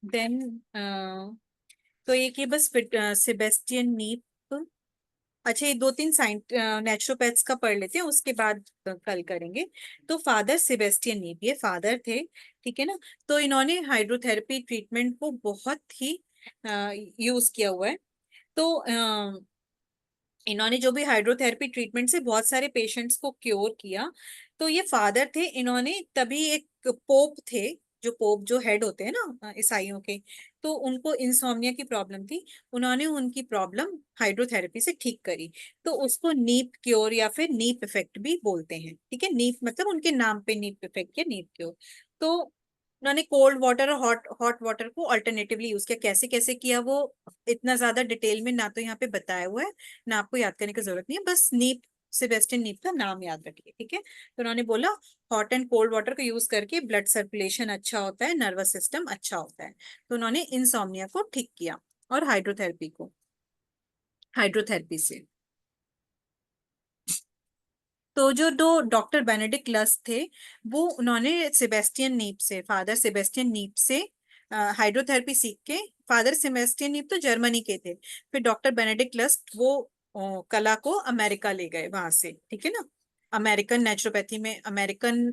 देन तो ये कि बस सेबेस्टियन नीप। अच्छा, ये दो तीन नेचुरोपैथ्स का पढ़ लेते हैं, उसके बाद कल करेंगे। तो फादर सेबेस्टियन नीप, ये फादर थे, ठीक है ना। तो इन्होंने हाइड्रोथेरेपी ट्रीटमेंट को बहुत ही यूज किया हुआ है। तो इन्होंने जो भी हाइड्रोथेरेपी ट्रीटमेंट से बहुत सारे पेशेंट्स को क्योर किया। तो ये फादर थे, इन्होंने तभी एक पोप थे, पोप जो हेड होते हैं ना ईसाइयों के, तो उनको इंसोम्निया की प्रॉब्लम थी, उन्होंने उनकी प्रॉब्लम हाइड्रोथेरेपी से ठीक करी। तो उसको नीप क्योर या फिर नीप इफेक्ट भी बोलते हैं, ठीक है। नीप मतलब उनके नाम पे नीप इफेक्ट या नीप क्योर। तो उन्होंने कोल्ड वाटर और हॉट हॉट वाटर को अल्टरनेटिवली यूज किया। कैसे कैसे किया वो इतना ज्यादा डिटेल में ना तो यहाँ पे बताया हुआ है, ना आपको याद करने की जरूरत नहीं है, बस नीप, सेबेस्टियन नीप का नाम याद रखिए, ठीक है। तो उन्होंने बोला हॉट एंड कोल्ड वाटर को यूज करके ब्लड सर्कुलेशन अच्छा होता है, नर्वस सिस्टम अच्छा होता है। तो उन्होंने इंसोम्निया को ठीक किया और हाइड्रोथेरेपी से। तो जो दो डॉक्टर बेनेडिक्ट लस थे, वो उन्होंने फादर सेबेस्टियन नीप से हाइड्रोथेरेपी सीख के, फादर सेबेस्टियन नीप तो जर्मनी के थे, फिर डॉक्टर बेनेडिक्ट लस वो कला को अमेरिका ले गए वहां से, ठीक है ना। अमेरिकन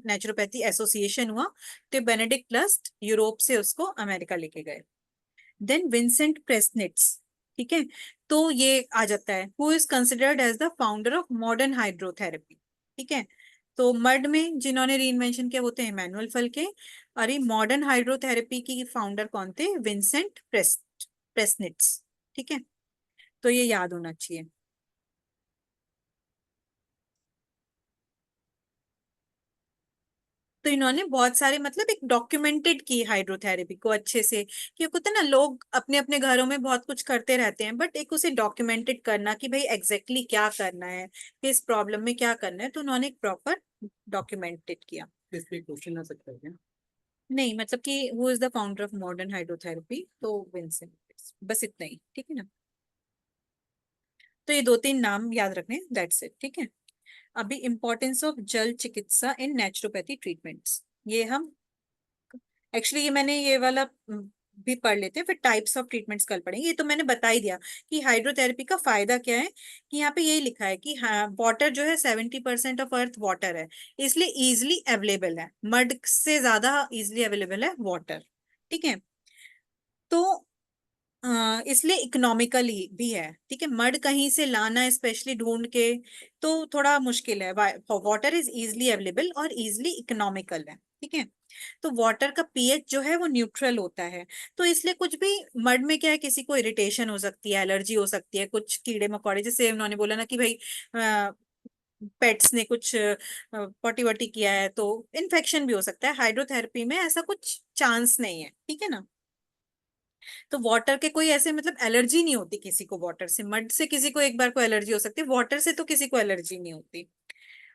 नेचुरोपैथी एसोसिएशन हुआ, तो बेनेडिक्ट लस्ट यूरोप से उसको अमेरिका लेके गए। देन विंसेंट प्रेसनिट्स, ठीक है, तो ये आ जाता है who is considered as the founder of modern hydrotherapy. ठीक है, तो मड में जिन्होंने रीइन्वेंशन किया होते हैं मैनुअल फल्के, और ये मॉडर्न हाइड्रोथेरेपी की फाउंडर कौन थे, विंसेंट प्रेसनिट्स। ठीक है, तो ये याद होना चाहिए। तो इन्होंने बहुत सारे मतलब एक डॉक्यूमेंटेड की हाइड्रोथेरेपी को अच्छे से, कि होता है ना लोग अपने अपने घरों में बहुत कुछ करते रहते हैं, बट एक उसे डॉक्यूमेंटेड करना कि भाई एग्जैक्टली क्या करना है, किस प्रॉब्लम में क्या करना है, तो उन्होंने एक प्रॉपर डॉक्यूमेंटेड किया। इस पे क्वेश्चन आ सकता है क्या? नहीं, मतलब कि who is the founder of modern hydrotherapy, तो विंसेंट, बस इतना ही। ठीक है ना, तो ये 2-3 नाम याद रखने, दैट्स इट। ठीक है, अभी इंपॉर्टेंस ऑफ जल चिकित्सा इन नेचुरोपैथी ट्रीटमेंट्स, ये हम एक्चुअली ये मैंने ये वाला भी पढ़ लेते हैं, फिर टाइप्स ऑफ ट्रीटमेंट्स कल पढ़ेंगे। ये तो मैंने बता ही दिया कि हाइड्रोथेरेपी का फायदा क्या है, कि यहाँ पे यही लिखा है कि हाँ वाटर जो है 70% ऑफ अर्थ वाटर है, इसलिए इजिली अवेलेबल है, मड से ज्यादा इजिली अवेलेबल है वाटर। ठीक है, तो इसलिए इकोनॉमिकली भी है। ठीक है, मड कहीं से लाना स्पेशली ढूंढ के तो थोड़ा मुश्किल है, वाटर इज इजिली अवेलेबल और इजिली इकोनॉमिकल है। ठीक है, तो वाटर का पीएच जो है वो न्यूट्रल होता है, तो इसलिए कुछ भी मड में क्या है, किसी को इरिटेशन हो सकती है, एलर्जी हो सकती है, कुछ कीड़े मकोड़े, जैसे उन्होंने बोला ना कि भाई पेट्स ने कुछ पॉटी वटी किया है तो इन्फेक्शन भी हो सकता है। हाइड्रोथेरेपी में ऐसा कुछ चांस नहीं है। ठीक है ना, तो वाटर के कोई ऐसे मतलब एलर्जी नहीं होती किसी को वाटर से, मड से किसी को एक बार को एलर्जी हो सकती है, वाटर से तो किसी को एलर्जी नहीं होती।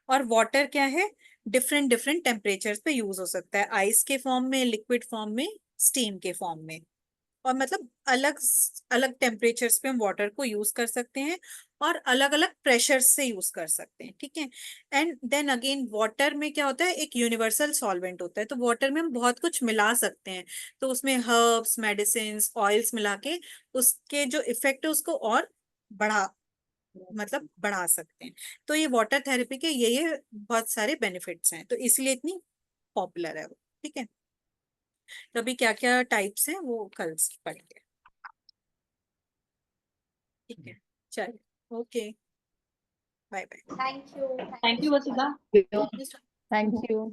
और वाटर क्या है, डिफरेंट डिफरेंट टेम्परेचर्स पे यूज हो सकता है, आइस के फॉर्म में, लिक्विड फॉर्म में, स्टीम के फॉर्म में, और मतलब अलग अलग टेम्परेचर्स पे हम वाटर को यूज कर सकते हैं, और अलग अलग प्रेशर से यूज कर सकते हैं। ठीक है, एंड देन अगेन वाटर में क्या होता है, एक यूनिवर्सल सॉल्वेंट होता है, तो वाटर में हम बहुत कुछ मिला सकते हैं, तो उसमें हर्ब्स, मेडिसिन, ऑयल्स मिला के उसके जो इफेक्ट है उसको और बढ़ा मतलब बढ़ा सकते हैं। तो ये वाटर थेरेपी के ये बहुत सारे बेनिफिट्स हैं, तो इसलिए इतनी पॉपुलर है वो। ठीक है, तो अभी क्या क्या टाइप्स हैं वो कल पढ़ेंगे। ठीक है, चलिए, okay, bye bye. Thank you thank you Vasudha. Thank you.